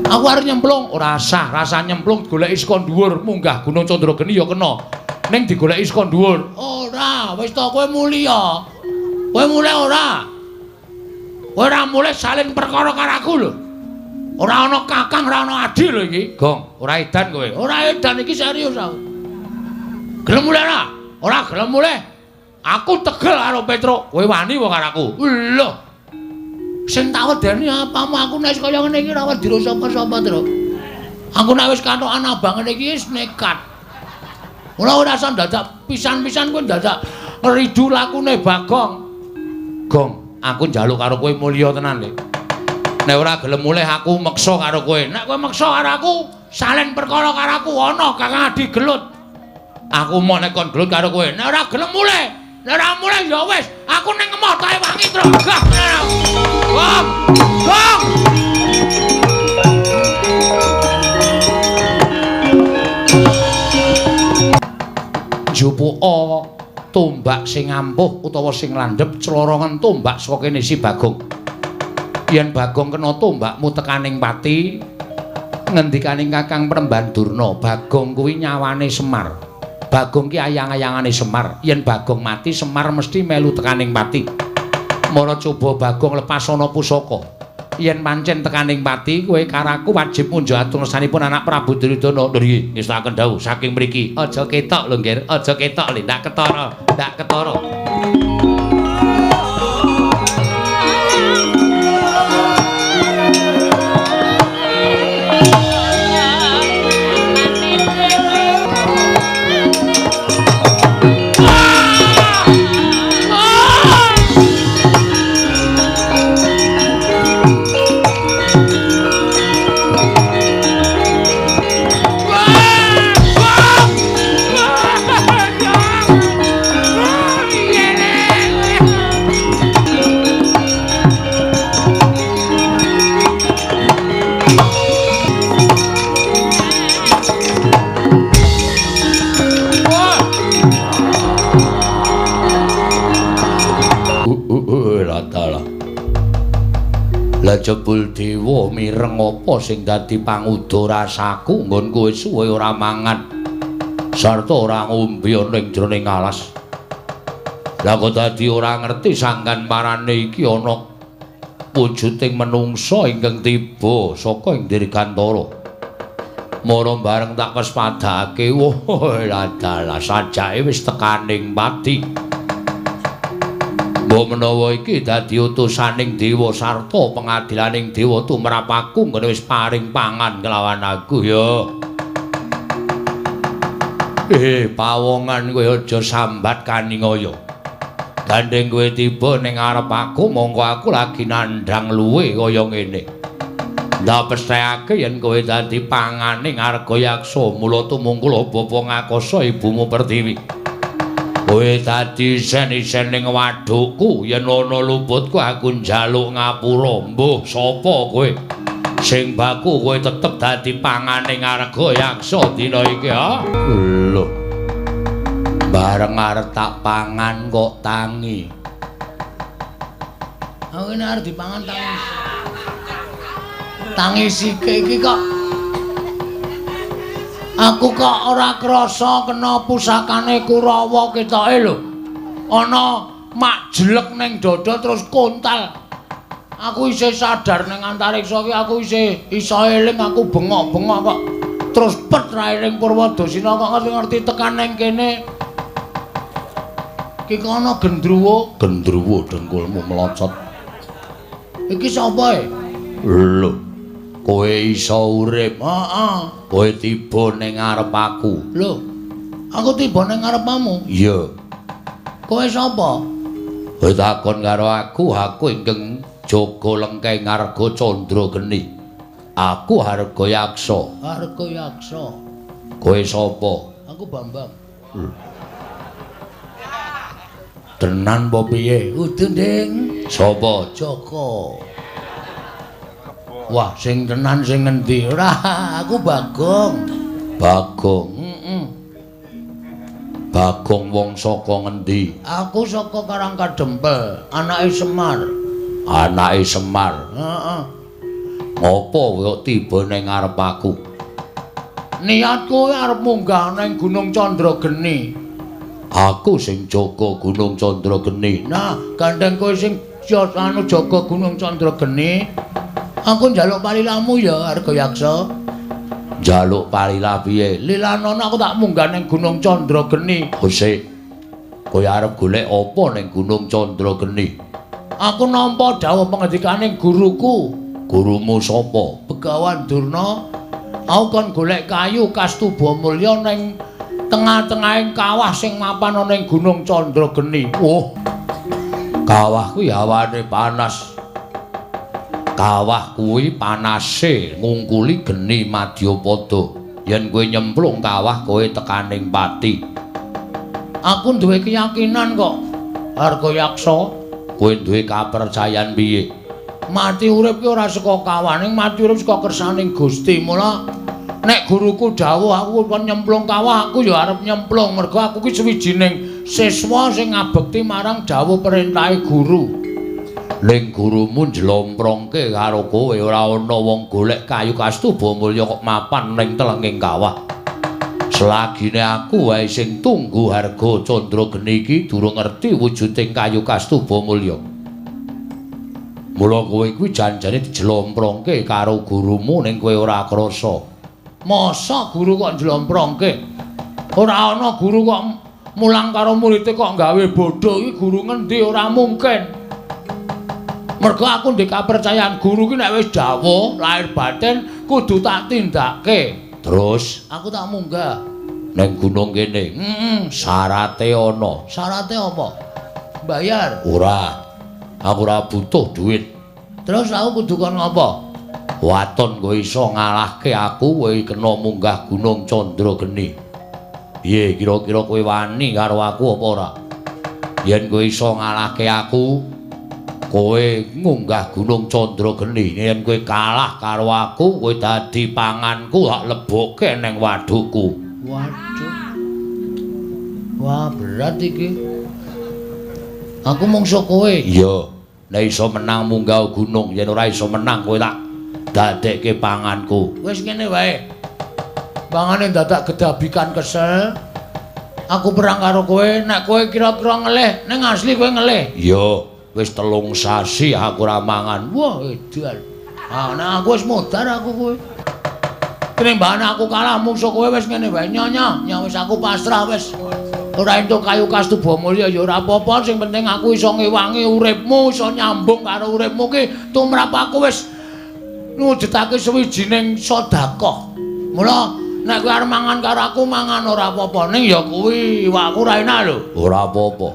Aku arep nyemplung, ora sah, rasa nyemplung goleki saka dhuwur, munggah Gunung Candrageni ya kena. Ning digoleki saka dhuwur. Ora, wis to kowe mulya. Kowe mulih ora? Kowe ora mulih salin perkara karo aku lho. Ora ana kakang, ora ana adi lho iki. Gong, ora edan kowe. Ora edan iki serius aku. Gelem mulih ora? Ora gelem mulih. Aku tegel karo Petruk. Kowe wani wae karo aku. Lho. Sing tak wedeni apamu aku nek kaya ngene iki ora wedi sapa-sapa, Tru. Aku nek wis katokan abang ngene iki wis nekat. Ora usah dadak pisan-pisan kowe dadak ridu lakune Bagong. Gong, aku njaluk karo kowe mulya tenan, Le. Nek ora gelem mulih aku meksa karo kowe. Nek kowe meksa karo aku, salen perkara karo aku ana Kakang Adi gelut. Aku mau nek kon gelut karo kowe. Nek ora gelem mulih, nek ora mulih ya wis, aku ning emoh tae wangi terus. Gong! Gong! Jupuka tombak sing ampuh utawa sing landhep clorongan tombak saka kene si Bagong. Yen Bagong kena tombakmu tekaning pati, ngendikaning Kakang Penemban Durna, Bagong kuwi nyawane Semar. Bagong ki ayang-ayangane Semar. Yen Bagong mati, Semar mesti melu tekaning pati. Mara coba Bagong lepasana pusaka. Yen pancen tekaning pati, kowe karaku wajib munjuk atur ngersanipun anak Prabu Duryudana. Lho nggih, ngestaken dawuh saking mriki. Aja ketok lho, Nggir. Aja ketok lho, ndak ketara. Ndak ketara. Lah jebul dewa mireng apa sing dadi pangudha rasaku nggonku wis suwe ora mangan sarta ora ngombe ning jroning alas. Lah kok dadi ora ngerti sangkan marane iki ana wujuding menungsa ingkang tiba saka ing Dirgantara. Mara bareng tak waspadake, wah dalah sajake wis tekaning pati. Mbok menawa iki dadi utusaning dewa sarta pengadilaning dewa tumrap aku ngene wis paring pangan kelawan aku ya. Pawongan kowe aja sambat kaningaya. Gandeng kowe tiba ning ngarep aku mongko aku lagi nandhang luwe kaya ngene. Ndak pesthekake yen kowe dadi panganing Argayaksa mula tumungkul bapa ngakasa ibumu Pertiwi. Kowe dadi isen-isen ning wadukku yen ana luputku aku njaluk ngapura. Mbuh sapa kowe? Sing baku kowe tetep dadi panganing Argayaksa dina iki ha? Lho. Bareng arep tak pangan kok tangi. Aku ini arep dipangan tangi. Tangi sike iki kok. Aku kok ora krasa kena pusakane Kurawa ketoke lho. Ana mak jelek ning dada terus kontal. Aku isih sadar ning antariksa iki aku isih iso eling aku bengok-bengok kok. Terus pet ra eling Purwadasina kok ngerti tekan ning kene. Iki kono gendruwo dengkulmu melocot. Iki sapa e? Lho, kowe iso urip. Heeh. Kowe tiba ning ngarep aku. Lho, aku tiba ning ngarepmu? Iya. Kowe sapa? Kowe takon karo aku ingkang jaga lengkeng Arga Candrageni. Aku Argayaksa. Argayaksa. Kowe sapa? Aku Bambang. Tenan apa piye? Udu, Ding. Sapa? Joko. Wah, sing tenan sing ngendi? Ora, aku Bagong. Bagong. Bagong wong saka ngendi? Aku saka Karangkadempel, anake Semar. Anake Semar. Heeh. Ngopo kok tiba ning ngarep aku? Niatku arep munggah ning Gunung Candrageni. Aku sing jaga Gunung Candrageni. Nah, gandeng kowe sing jaga Gunung Candrageni. Aku njaluk palilamu ya Argayaksa. Njaluk palilah piye? Lilanana aku tak munggah ning Gunung Candrageni. Hosik. Kowe arep golek apa ning Gunung Candrageni? Aku nampa dawuh pangandikaning guruku. Gurumu sapa? Begawan Durna. Aku kon golek kayu Kastuba Mulya ning tengah-tengahing kawah sing mapan ana ing Gunung Candrageni. Oh. Kawah kuwi awane panas. Kawah kuwi panase ngungkuli geni Madyapada. Yen kowe nyemplung kawah kowe tekaning pati. Aku duwe keyakinan kok, Argayaksa. Kowe duwe kapercayan piye? Mati urip ki ora saka kawah, ning mati urip saka kersaning Gusti. Mula nek guruku dawuh aku kon nyemplung kawah, aku ya arep nyemplung mergo aku ki sawijining siswa sing ngabekti marang dawuh perintahe guru. Ning gurumu njlomprongke karo kowe ora ana wong golek kayu Kastuba Mulya kok mapan ning telenging kawah. Selagine aku wae sing tunggu Arga Candrageni iki durung ngerti wujuding kayu Kastuba Mulya. Mula kowe kuwi janjane dijlomprongke karo gurumu ning kowe ora krasa. Masa guru kok njlomprongke? Ora ana guru kok mulang karo muridé kok gawe bodho iki guru ngendi ora mungkin. Mergo aku ndek kapercayaan guru ki nek wis dawuh lahir batin kudu tak tindake. Terus aku tak munggah ning gunung kene. Syarate ana. Syarate apa? Bayar. Ora. Aku ora butuh duit. Terus aku kudu kon ngapa? Waton kowe iso ngalahke aku kowe kena munggah Gunung Candrageni. Piye kira-kira kowe wani karo aku apa ora? Yen kowe iso ngalahke aku, kowe munggah Gunung Candrageni. Yen kowe kalah karo aku, kowe dadi panganku tak lebokke ning wadukku. Waduh. Wah, berat iki. Aku mungsuh kowe. Iya. Nek iso menang munggah gunung, yen ora iso menang kowe tak dadekke panganku. Wis ngene wae. Pangane dadak gedabikan kesel. Aku perang karo kowe, nek kowe kira-kira ngelih, ning asli kowe ngelih. Iya, wis 3 sasi aku ora mangan. Wah, edan. Ah, nek aku wis modar aku kowe. Tinimbang aku kalah musuh kowe wis ngene wae. Nyonya, wis aku pasrah wis. Ora entuk kayu Kastuba Mulya ya ora apa-apa, sing penting aku iso ngewangi uripmu, iso nyambung karo uripmu ki tumrap aku wis ngujudake sawijining sedekah. Mula nek kowe arep mangan karo aku mangan ora apa-apa, ning ya kuwi iwakku ra enak lho. Ora apa-apa.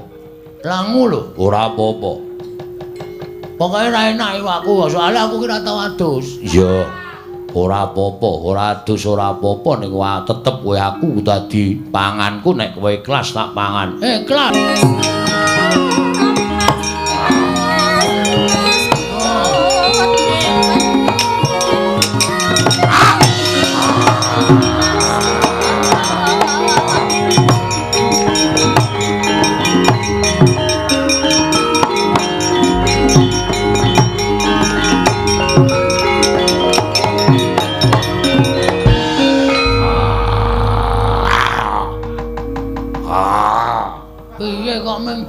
Langu lho, ora apa-apa. Pokoke ra enak iwakku, soalnya aku ki ora tau adus. Iya. Ora apa-apa, ora adus ora apa-apa ning tetep kowe aku dadi panganku nek kowe ikhlas tak pangan. Ikhlas.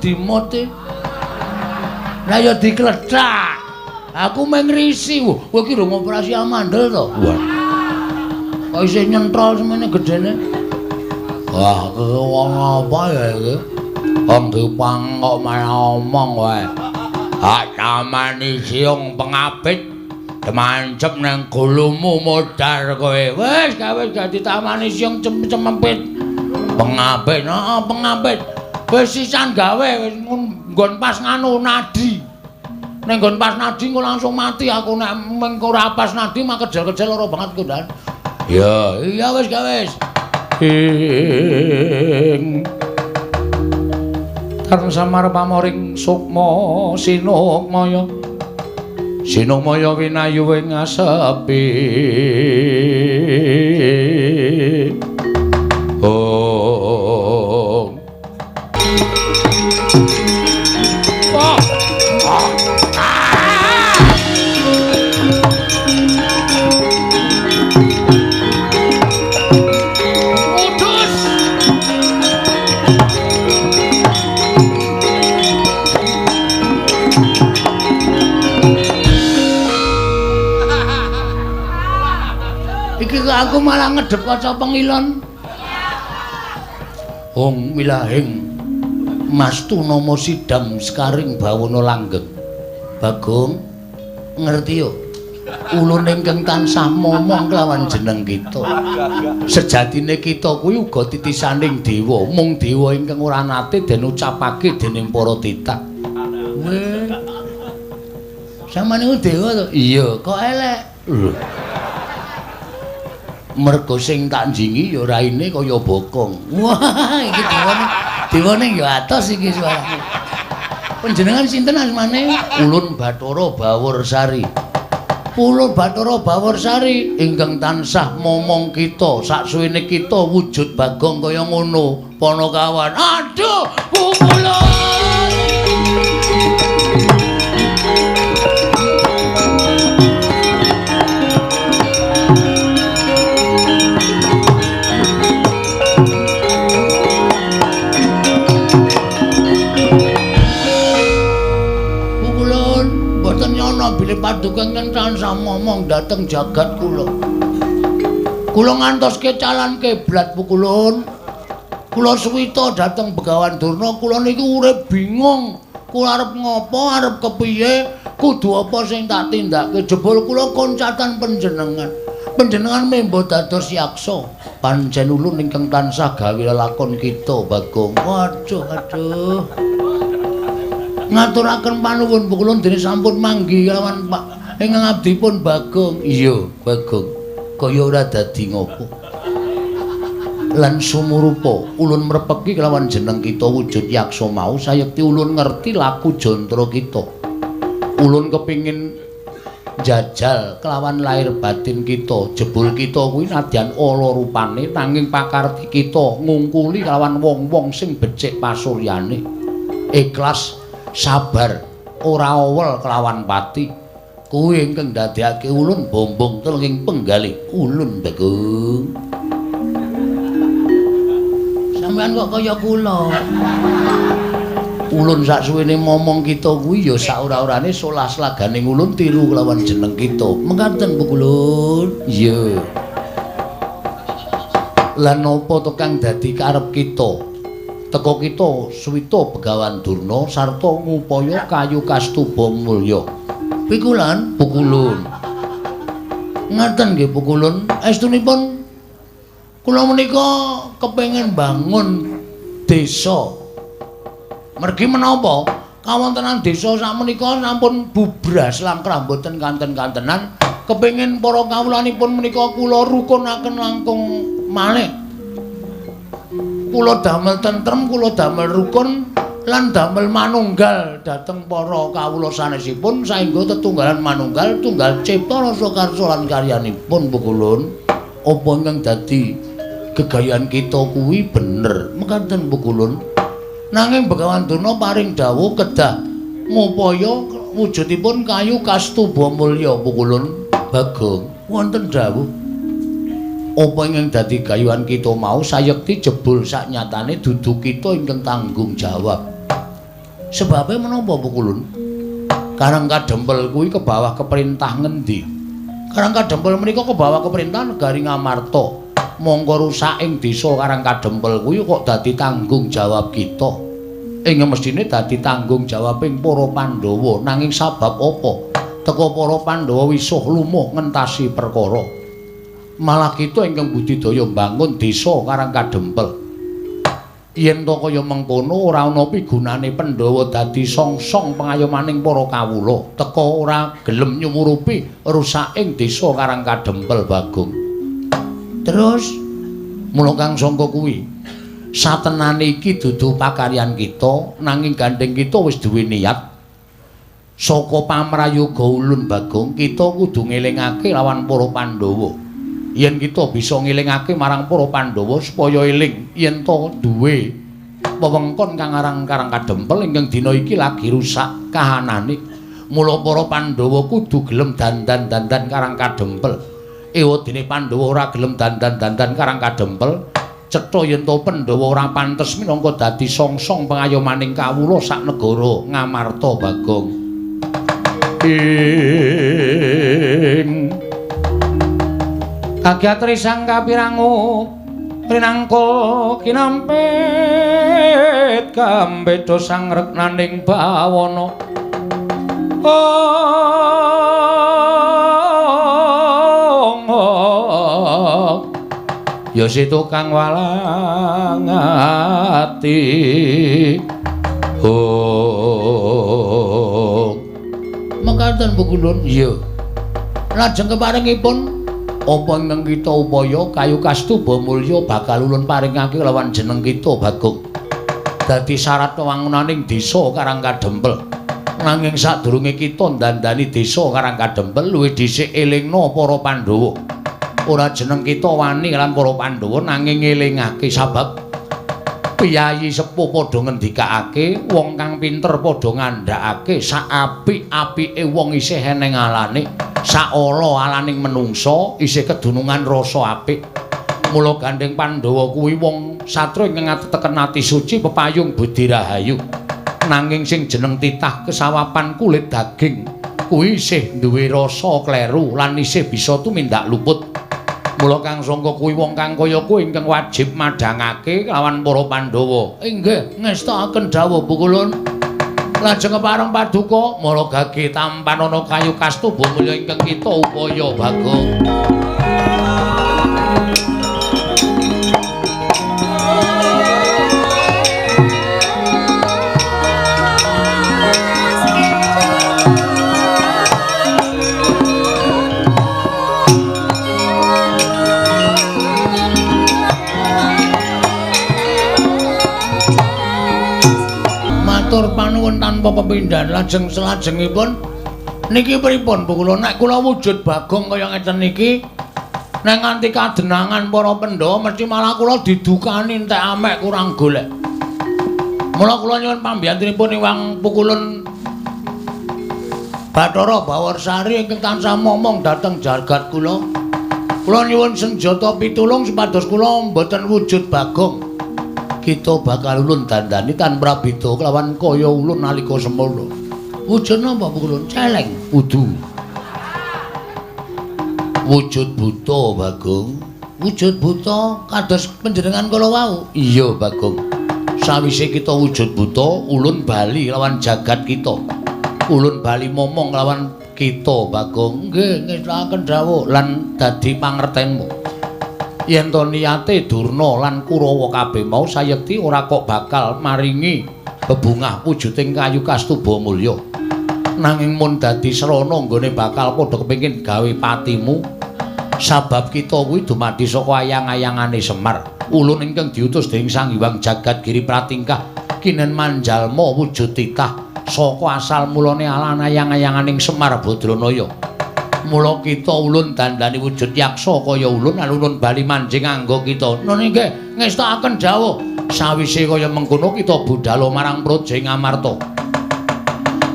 Dimot e. Lah ya dikledhak. Aku meng risi. Kowe ki rung operasi amandel to? Wah. Kok isih nyentrol semene gedene. Wah, wong apa ya iki? Wong dipang kok malah omong wae. Hak tamani siung pengapit demancep nang gulumu modar kowe. Wis gawe dadi tamani siung cempet. Pengapit, pengapit. Wis sisan gawe wis nggon pas nganu nadi. Nek nggon pas nadi engko langsung mati aku nek mengko ora pas nadi mah kejel-kejel lara banget ku Dan. Ya, iya wis gawe wis. Tarsamar pamoring sukma sinukmaya. Sinukmaya winayu ing asepi. Aku malah ngedep kaca pengilon. Hong milahing Mastu Nomo Sidam Sekaring Bawana Langgeng. Bagong ngerti yo. Ulun ingkang tansah momong kelawan jeneng kita. Sejatine kita kuwi uga titisaning dewa, mung dewa ingkang ora nate den ucapake dening para titah. Weh. Samane ku dewa to? Iya, kok elek. Mergo sing tak njingi ya raine kaya bokong. Wah, iki dewane ya atos iki suarane. Panjenengan sinten asmane? Ulun Bathara Baworsari. Ulun Bathara Baworsari ingkang tansah momong kita, saksuwene kita wujud Bagong kaya ngono. Panakawan. Aduh, pukulun. Bilih paduka ingkang tansah momong dhateng jagat kula. Kula ngantoske calon kiblat pukulun. Kula suwita dhateng Begawan Durna, kula niku urip bingung. Kula arep ngopo, arep kepiye, kudu apa sing tak tindakake. Jebul kula koncatan panjenengan. Panjenengan membo dados yaksa. Pancen ulun ingkang tansah gawe lakon kita, Bagong. Waduh, aduh. Ngaturaken panuwun pukulun dene sampun manggi kelawan Pak ingkang abdipun Bagong. Iya, Bagong. Kaya ora dadi ngopo. Lan sumurupa ulun mrepeki kelawan jeneng kita wujud yaksa mau sayekti ulun ngerti laku jantra kita. Ulun kepingin jajal kelawan lahir batin kita. Jebul kita kuwi nadyan ala rupane nanging pakarti kita ngungkuli kelawan wong-wong sing becik pasuryane. Ikhlas sabar ora awel kelawan pati kuwi ingkang ndadekake ulun bombong telenging penggalih ulun Bagong. Sampeyan kok kaya kula. Ulun saksuwene momong kita kuwi ya sak ora-orane solas laganing ulun tiru kelawan jeneng kita. Mengkaten pukulun. Iya. Lan napa to kang dadi karep kita? Teko kita suwita Begawan Durna sarta ngupaya kayu kastuba mulya. Pikulan pukulun. Ngaten nggih pukulun, estunipun kula menika kepengin bangun desa Mergi menapa kawontenan desa sakmenika sampun bubras langkrah boten kanten-kantenan kepengin para kawulanipun menika kula rukunaken langkung malih. Kula damel tentrem, kula damel rukun lan damel manunggal dhateng para kawula sanesipun saengga tetunggalan manunggal tunggal cipta rasa karsa lan karyanipun Pukulun. Apa ingkang dadi gegayan kita kuwi bener mekaten Pukulun. Nanging Begawan Durna paring dawuh kedah ngupaya wujudipun kayu kastuba mulya Pukulun. Bagong wonten dawuh apa ingkang dadi gayuhan kita mau sayekti jebul saknyatane dudu kita ingkang tanggung jawab. Sebabe menapa Pukulun? Karang Kadempel kuwi ke bawah keperintah ngendi? Karang Kadempel menika ke bawah keperintah negari Ngamarta. Monggo rusaking desa Karang Kadempel kuwi kok dadi tanggung jawab kita. Ing mestine dadi tanggung jawabing para Pandhawa, nanging sabab apa? Teka para Pandhawa wisuh lumuh ngentasi perkara. Malah kita ingkang budidaya mbangun desa Karang Kadempel. Yen to kaya mengkono ora ana pigunane Pandhawa dadi songsong pengayomaning para kawula, teka ora gelem nyumurupi rusaking desa Karang Kadempel Bagong. Terus mula kang sangka kuwi satenane iki dudu pakaryan kita, nanging gandeng kita wis duwe niat saka pamrayoga ulun Bagong, kita kudu ngelingake lawan para Pandhawa. Yen kita bisa ngelingake marang para Pandhawa supaya eling yen to duwe wewengkon kang aran Karang Kadempel ingkang dina iki lagi rusak kahanane. Mula para Pandhawa kudu gelem dandan-dandan Karang Kadempel. Ewadene Pandhawa ora gelem dandan-dandan Karang Kadempel, cetha yen to Pandhawa ora pantes minangka dadi songsong pengayomaning kawula sak negara Ngamarta Bagong. Kagyatri sang kapirangu rinangkul kinampit kambeda sang reknaning bawana. Ya situ kang walang ati. Mekaten Pukulun. Iya. Lajeng keparingipun apa ingkang kita upaya kayu kastuba mulya bakal ulun paringake lawan jeneng kita Bagong. Dadi syarat wangunaning desa Karang Kadempel. Nanging sadurunge kita ndandani desa Karang Kadempel luwih dhisik elingna para Pandhawa. Ora jeneng kita wani lan para Pandhawa nanging ngelingake sabab piyayi sepuh padha ngendikake, wong kang pinter padha ngandhakake sak apik-apike wong isih eneng alane. Saala alaning menungsa isih kedunungan rasa apik. Mula gandeng Pandhawa kuwi wong satra ingkang ngateken ati suci pepayung budi rahayu. Nanging sing jeneng titah kesawapan kulit daging kuwi isih duwe rasa kleru lan isih bisa tumindak luput. Mula kang sangka kuwi wong kang kaya kuwi ingkang wajib madhangake lawan para Pandhawa. Inggih ngestakaken dawuh Pukulun. Lajeng kepareng paduka mara gage tampan ana kayu kastuba mulya ingkang kita upaya Bagong. Matur panuwun tanpa pepindhan. Lajeng selajengipun niki pripun Pukulun? Nek kula wujud Bagong kaya ngeten niki nek nganti kadenangan para Pandhawa mesti malah kula didukani entek amek kurang golek. Mula kula nyuwun pambiyantunipun Iwang Pukulun Bathara Bawarsari ingkang tansah momong dhateng jagat kula. Kula nyuwun senjata pitulung supados kula mboten wujud Bagong. Kita bakal ulun dandani tanpa beda kelawan kaya ulun nalika semana. Wujud napa Pukulun? Celeng. Udu. Wujud buta Bagong. Wujud buta kados panjenengan kala wau. Iya Bagong. Sawise kita wujud buta, ulun bali lawan jagat kita. Ulun bali momong lawan kita Bagong. Nggih, ngestakaken dawuh lan dadi pangertenmu. Yen to niyate Durna lan Kurawa kabeh mau sayekti ora kok bakal maringi bebungah wujuding kayu kastuba mulya. Nanging mun dadi srana nggone bakal padha kepengin gawe patimu. Sabab kita kuwi dumadi saka ayang-ayangane Semar. Ulun ingkang diutus dening Sang Hyang Jagat Giri Pratingkah kinen manjalma wujud titah saka asal mulane alan ayang-ayanganing Semar Badranaya. Mula kita ulun dandani wujud yaksa kaya ulun alun bali manjing anggo kita. Nun inggih ngestakaken dawuh sawise kaya mengkono kita budhal marang Praja Ngamarta.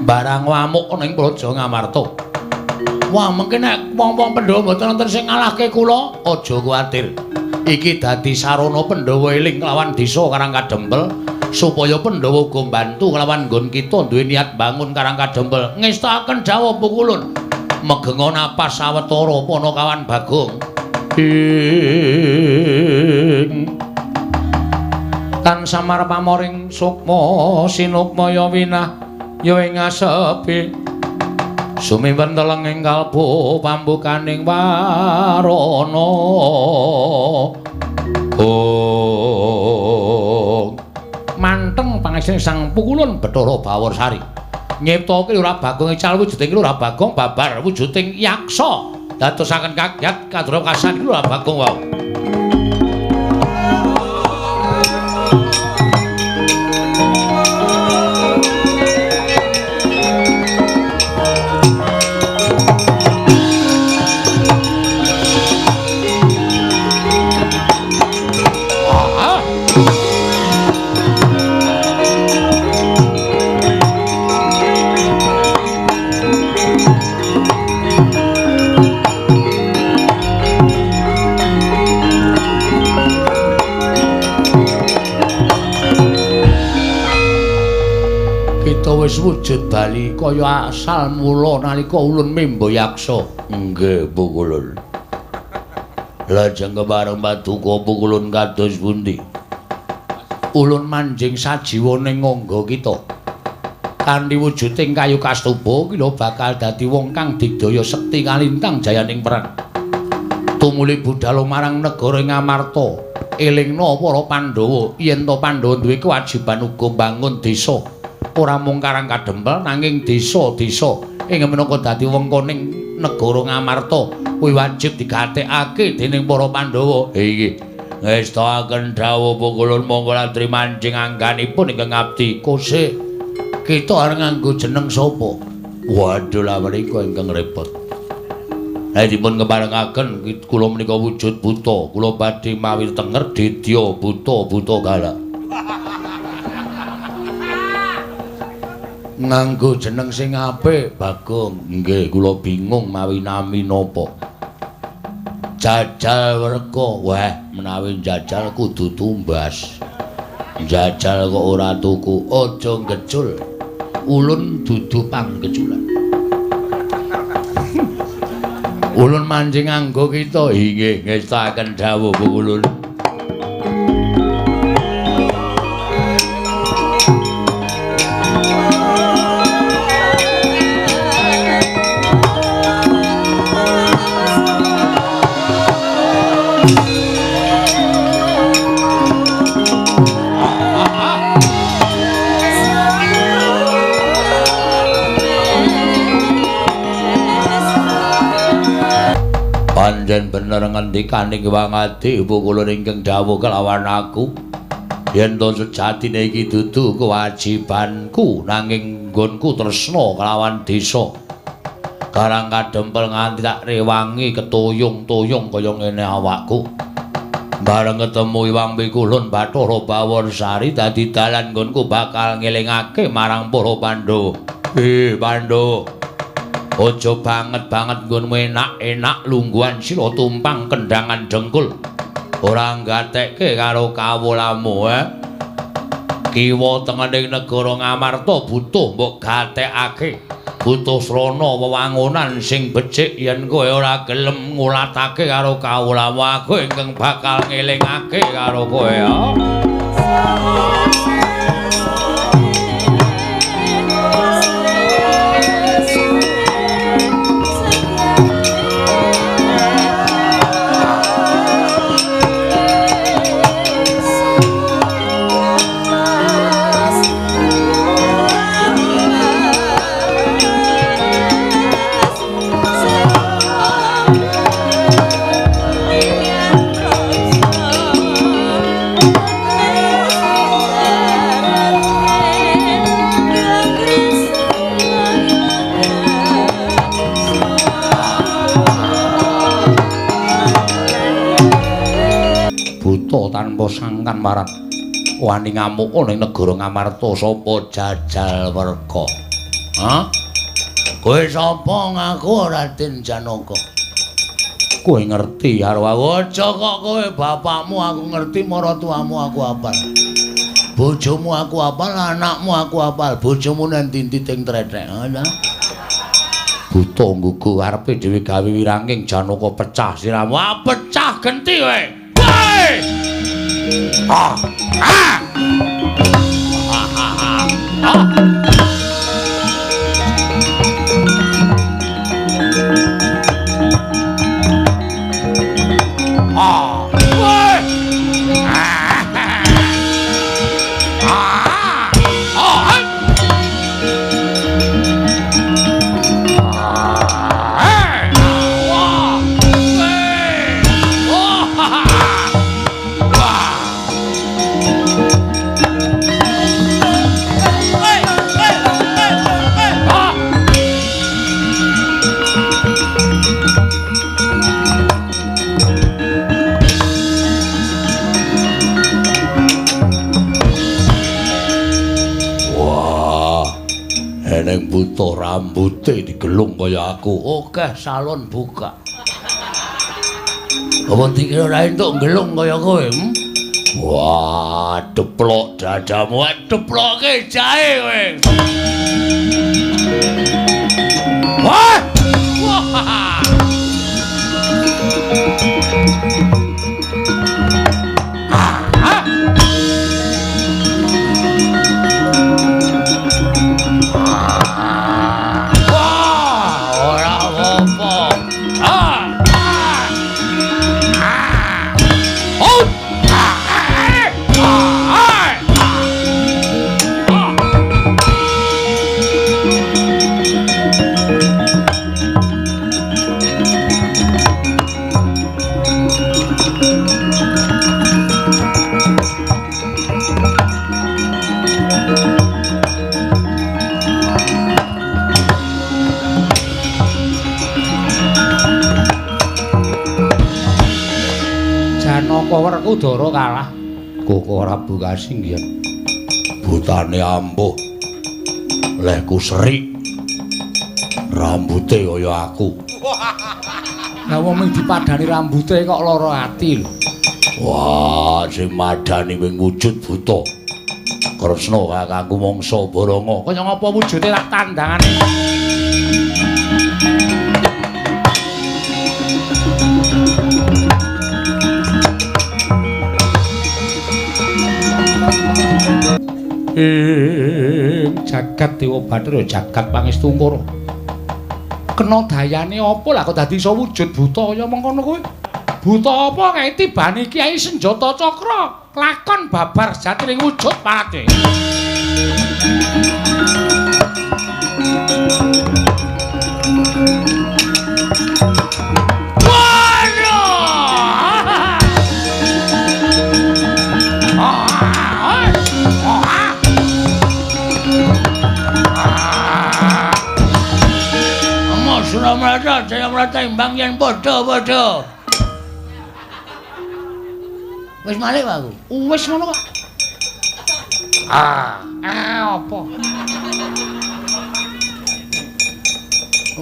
Barang wamuk ana ing Praja Ngamarta. Wah, mengke nek wong-wong Pandhawa mboten wonten sing ngalahke kula, aja kuwatir. Iki dadi sarana Pandhawa eling kelawan desa Karang Kadempel supaya Pandhawa uga mbantu kelawan nggon kita duwe niat bangun Karang Kadempel. Ngestakaken dawuh pukulun. Megenga napas sawetara Panakawan Bagong. Tan samar pamoring sukma sinukmaya winah ya ing asepi. Sumimpun teleng ing kalbu pambukaning warana. Manteng pangesing Sang Pukulun Bathara Bawarsari. Nyiptake Lurah Bagong ical wujuding Lurah Bagong babar wujuding yaksa. Dadosaken kagyat kadra kasan Lurah Bagong wau. Wis wujud bali kaya asal mula nalika ulun mimba yaksa. Nggih, Pukulun. Lajeng kepareng paduka Pukulun kados pundi? Ulun manjing sajiwaning ngangga kita. Kanthi wujuding kayu kastuba kila bakal dadi wong kang digdaya sekti kalintang jayaning perang. Tumuli budhal marang negara Ngamarta. Elingna para Pandhawa yen to Pandhawa duwe kewajiban uga mbangun desa. Ora mung Karang Kadempel nanging desa-desa ing menapa dadi wengkoning negara Ngamarta kuwi wajib digatekake dening para Pandhawa. Iki ngestakaken dawuh Pukulun monggo latri manjing angganipun ingkang ngabdi. Kosek kita arep nganggo jeneng sapa? Waduh la menika ingkang repot. Dipun keparengaken kula menika wujud buta, kula badhe mawi tenger dedya buta galak. Nganggo jeneng sing apik, Bagong. Nggih, kula bingung mawi nami napa. Jajal Werka. Wah, menawi jajal kudu tumbas. Jajal kok ora tuku, aja ngecul. Ulun dudu panggeculan. Ulun manjing nganggo kita. Inggih, ngestakaken dawuh Pukulun. Panjen bener ngendikaning Wangadi Pukulun ingkang dawuh kelawan aku yen to sejatine iki dudu kewajibanku nanging nggonku tresna kelawan desa Karang Kadempel nganti tak rewangi ketoyong-toyong kaya ngene awakku. Bareng ketemu Hyang Pikulun Bathara Bawarsari dadi dalan nggonku bakal ngelingake marang para Pandhawa. Pandhawa aja banget-banget nggonmu enak-enak lungguhan sira tumpang kendhangan dengkul. Ora nggatekke karo kawulamu, Kiwa tengening negara Ngamarta butuh mbok gatekake. Butuh srana wewangunan sing becik yen kowe ora gelem ngulatake karo kawulamu, aku ingkang bakal ngelingake karo kowe, tanpa sangkan marat wani ngamuk ning negara Ngamarta sapa jajal werka. Hah? Kowe sapa ngaku Raden Janaka? Kowe ngerti karo aku aja kok kowe bapakmu aku ngerti maratuamu aku apal. Bojomu aku apal, anakmu aku apal, bojomu nang tintiting tretek. Ana. Buta nggugu arepe dhewe gawe wirangking Janaka pecah siramu. Ah, pecah genti kowe. Kowe. Ah. Ah. Ah. Eneng buta rambute digelung kaya aku. Oke, salon buka. Apa dikira ra entuk gelung kaya kowe? Wah, deplok dadamu, deploke jahe kowe. Wah! Wah! Werku Dara kalah. Kok ora buka singgihan. Butane ampuh. Lehku serik. Rambute kaya aku. Lah wong ming dipadani rambute kok lara ati lho. Wah, sing madani ming wujud buta. Kresna kakangku mangsa Baranga. Kaya ngapa wujude tak tandangane. Jagat Dewa Bathara jagat Pangestungkara. Kena dayane apa lah kok dadi iso wujud buta kaya mengkono kowe? Buta apa kae tibane Kyai Senjata Cakra? Lakon babar jatining wujud parate. Jaya Mrata imbang yen padha-padha. Wis malih aku. Wis ngono kok. Apa?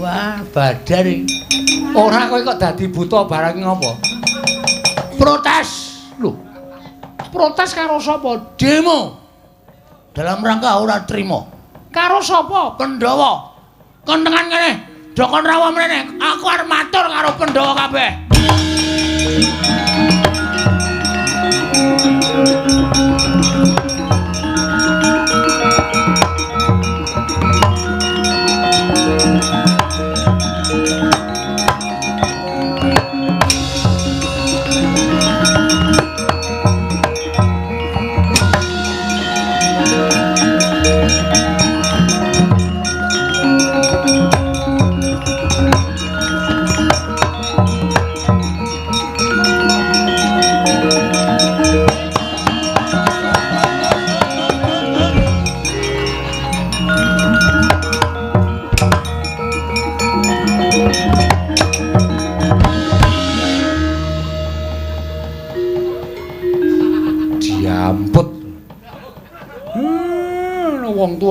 Wah, badar iki. Ora kowe kok dadi buta barang ngopo? Protes. Lho. Protes karo sapa? Demo. Dalam rangka ora trima. Karo sapa? Pandhawa. Kon tengan kene. Dokon rawa mrene, aku arep matur karo Pandhawa kabeh.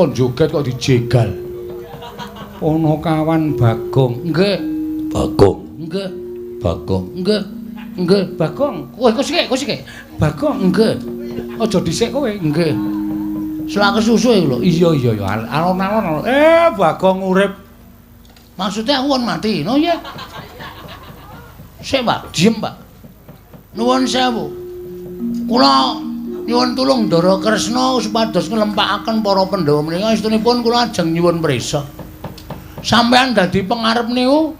menapa joget kok dijegal. Ana kawan Bagong. Nggih. Bagong. Nggih. Bagong. Nggih. Nggih, Bagong. Kowe sik. Bagong nggih. Aja dhisik kowe. Nggih. Selak kesusu lho. Iya. Alon-alon. Bagong urip. Maksudnya aku kon mati. No ya. Sik, Pak. Diem, Pak. Nuwun sewu. Kula nyuwun tulung Ndara Kresna supados nglempakaken para Pandhawa menika istunipun kula ajeng nyuwun prisa. Sampeyan dadi pengarep niku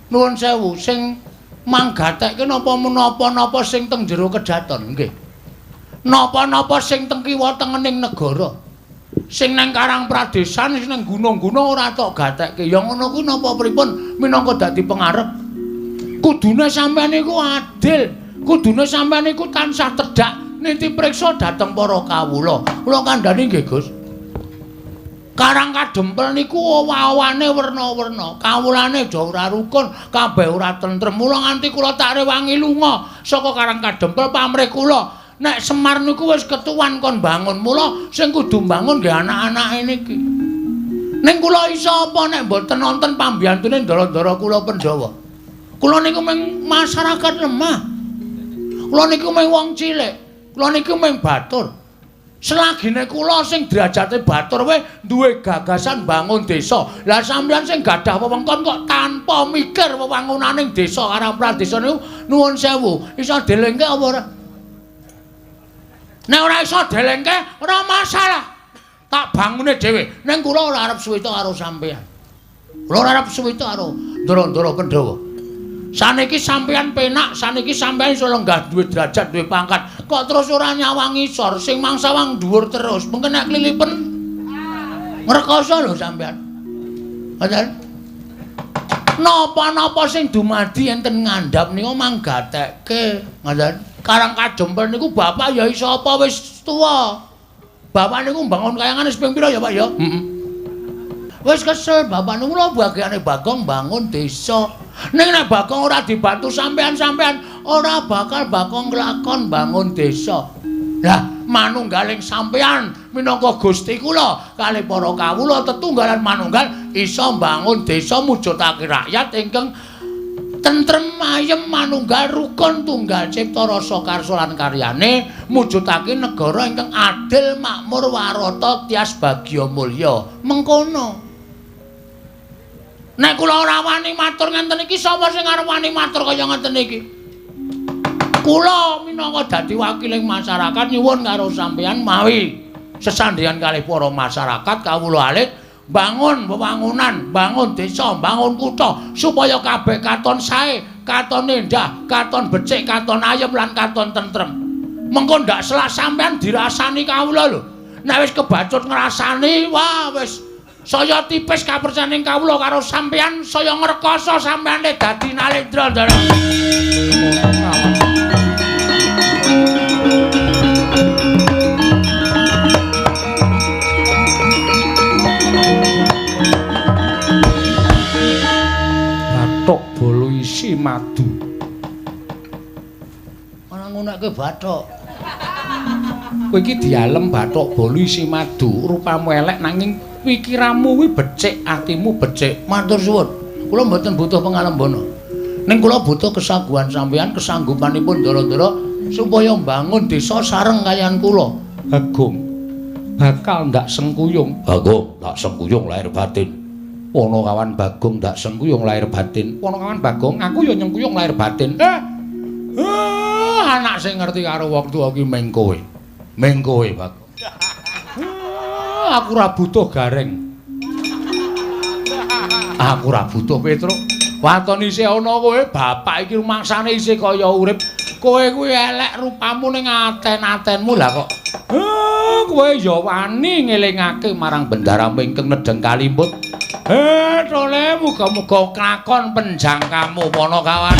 nuwun sewu sing manggatekke napa-napa sing teng jero kedaton nggih. Napa-napa sing teng kiwa tengening negara. Sing nang Karang Pradesan sing nang gunung-gunung ora tok gatekke. Ya ngono kuwi napa pripun minangka dadi pengarep. Kudune sampeyan niku adil. Kudune sampeyan niku tansah tedhak niti priksa dhateng para kawula. Kula kandhani nggih, Gus. Karang Kadempel niku owah-owane werna-werna. Kawulane aja ora rukun, kabeh ora tentrem. Mula nganti kula tak rewangi lunga saka Karang Kadempel pamrih kula. Nek Semar niku wis ketuwan kon bangun. Mula sing kudu bangun nggih anak-anake niki. Ning kula iso apa nek mboten nonton pambiyantune ndara-ndara kula Pandhawa. Kula niku mung masyarakat lemah. Kula niku mung wong cilik. Kula niku mung batur. Selagine kula sing derajate batur wae duwe gagasan bangun desa. Lah sampeyan sing gadah wewengkon kok tanpa mikir wewangunaning desa Karang Pradesan niku nuwun sewu, iso delengke apa ora? Nek ora iso delengke ora masalah. Tak bangune dhewe. Ning kula ora arep suwita karo sampeyan. Kula ora arep suwita karo ndara-ndara Pandhawa. Saniki sampeyan penak, saniki sampeyan iso lenggah duwe derajat, duwe pangkat. Kok terus ora nyawangi sor sing mangsa wang dhuwur terus. Mengko nek klilipen ngrekoso lho sampeyan. Ngoten. Napa-napa sing dumadi enten ngandhap niku manggatekke. Ngoten. Karang Kadempel niku bapak ya iso apa wis tuwa. Bapak niku mbangun kayangan wis ping pira ya, Pak ya? Heeh. Wis kesel bapak niku lho bagiane Bagong bangun desa. Ning nek Bagong ora dibantu sampean-sampean ora bakal Bagong nglakon bangun desa. Lah manunggaling sampean minangka Gusti kula kalih para kawula tetunggalan manunggal iso mbangun desa mujudake rakyat ingkang tentrem ayem manunggal rukun tunggal cipta rasa karsa lan karyane mujudake negara ingkang adil makmur warata tias bagya mulya. Mengkono. Nek kula ora wani matur ngenten iki sapa sing arep wani matur kaya ngenten iki? Kula minangka dadi wakiling masyarakat nyuwun karo sampeyan mawi sesandheyan kalih para masyarakat kawula alit bangun wewangunan, bangun desa, bangun kutha supaya kabeh katon sae, katon endah, katon becik, katon ayem lan katon tentrem. Mengko ndak selak sampeyan dirasani kawula lho. Nek wis kebacut ngrasani, wah wis saya tipis kapercayaning kawula karo sampeyan, saya ngrekoso sampeyane dadi nalendra ndara. Bathok bolo isi madu. Ana ngunekke bathok. Kowe iki dialem bathok bolo isi madu, rupamu elek nanging pikiranmu kuwi becik, atimu becik. Matur suwun. Kula mboten butuh pangalembana. Ning kula butuh kesaguhan sampeyan, kesanggupanipun ndara-ndara supaya mbangun desa sareng kaliyan kula. Bagong bakal ndak sengkuyung. Bagong ndak sengkuyung lahir batin. Ana kawan Bagong ndak sengkuyung lahir batin. Ana kawan Bagong aku ya nyengkuyung lahir batin. Anak sing ngerti karo wektu iki meng kowe. Meng kowe, Bagong. Aku ora butuh gareng. Aku ora butuh Petruk. Waton isih ana kowe, bapak iki rumangsane isih kaya urip. Kowe kuwi elek rupamu ning aten-atenmu lah kok. Kowe ya wani ngelingake marang bendaramu ingkang nedeng kalimput. Tole muga-muga klakon penjangkamu pono kawan.